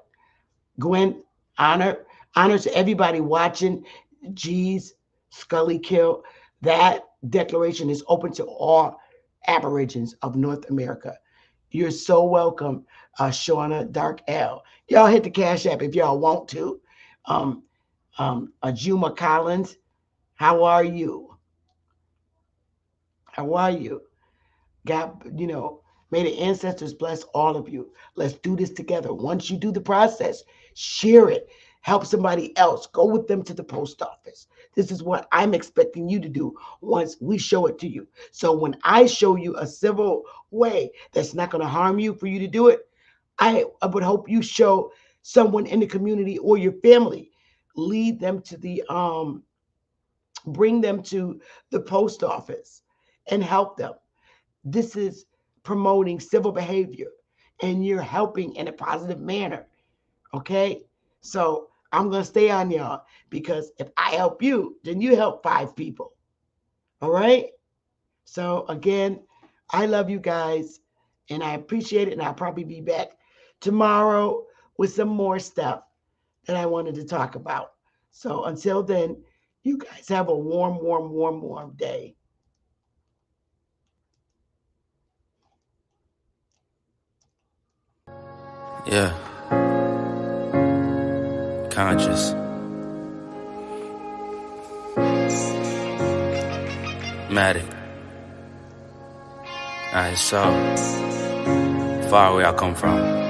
Gwen, honor to everybody watching. G's, Scully Kill. That declaration is open to all Aborigines of North America. You're so welcome, Shauna Dark L. Y'all hit the Cash App if y'all want to. Ajuma Collins, how are you? How are you? God, may the ancestors bless all of you. Let's do this together. Once you do the process, share it. Help somebody else. Go with them to the post office. This is what I'm expecting you to do once we show it to you. So when I show you a civil way that's not going to harm you for you to do it, I would hope you show someone in the community or your family. Lead them to bring them to the post office and help them. This is promoting civil behavior and you're helping in a positive manner. Okay? So I'm going to stay on y'all, because if I help you, then you help 5 people. All right? So again, I love you guys and I appreciate it. And I'll probably be back tomorrow with some more stuff that I wanted to talk about. So until then, you guys have a warm day. Yeah. Conscious. Matic. Alright, so far away I come from.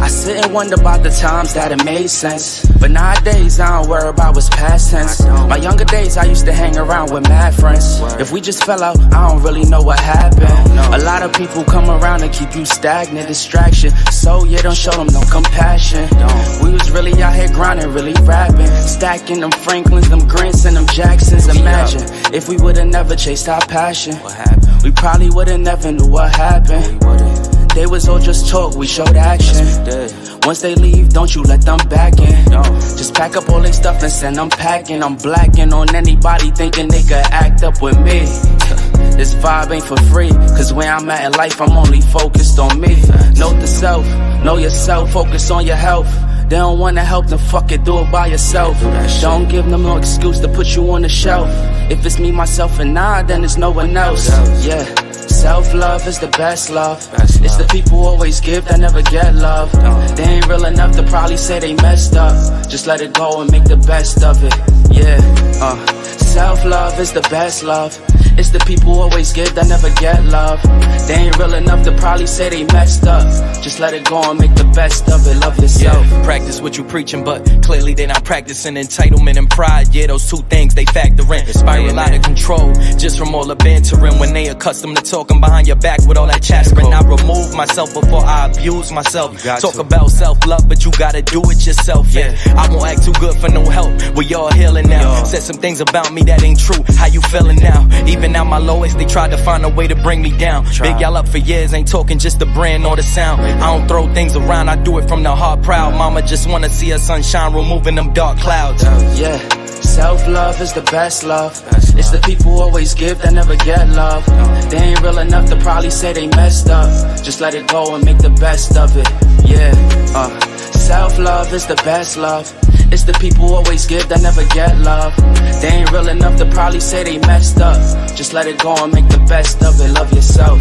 I sit and wonder about the times that it made sense, but nowadays I don't worry about what's past tense. My younger days I used to hang around with mad friends. If we just fell out, I don't really know what happened. A lot of people come around and keep you stagnant, distraction. So you don't show them no compassion. We was really out here grinding, really rapping, stacking them Franklins, them Grants, and them Jacksons. Imagine if we would've never chased our passion, we probably would've never knew what happened. They was all just talk, we showed action. Once they leave, don't you let them back in. Just pack up all their stuff and send them packing. I'm blacking on anybody thinking they could act up with me. This vibe ain't for free, cause where I'm at in life, I'm only focused on me. Note the self, know yourself, focus on your health. They don't wanna help, then fuck it, do it by yourself. Don't give them no excuse to put you on the shelf. If it's me, myself, and I, then there's no one else. Yeah. Self-love is the best love. It's the people who always give that never get love. They ain't real enough to probably say they messed up. Just let it go and make the best of it. Yeah, self-love is the best love. It's the people who always give that never get love. They ain't real enough to probably say they messed up. Just let it go and make the best of it. Love yourself. Yeah, practice what you preaching, but clearly they not practicing entitlement and pride. Yeah, those two things they factor in. Spiral out of control just from all the bantering. When they accustomed to talking behind your back with all that chattering, I remove myself before I abuse myself. Talk about self-love, but you gotta do it yourself. Yeah, I won't act too good for no help. We all healing now. Said some things about me that ain't true. How you feeling now? Even at my lowest, they tried to find a way to bring me down. Big y'all up for years, ain't talking just the brand or the sound. I don't throw things around, I do it from the heart proud. Mama just wanna see her sunshine, removing them dark clouds. Yeah, self-love is the best love. It's the people who always give that never get love. They ain't real enough to probably say they messed up. Just let it go and make the best of it. Yeah, self-love is the best love. It's the people who always give that never get love. They ain't real enough to probably say they messed up. Just let it go and make the best of it. Love yourself.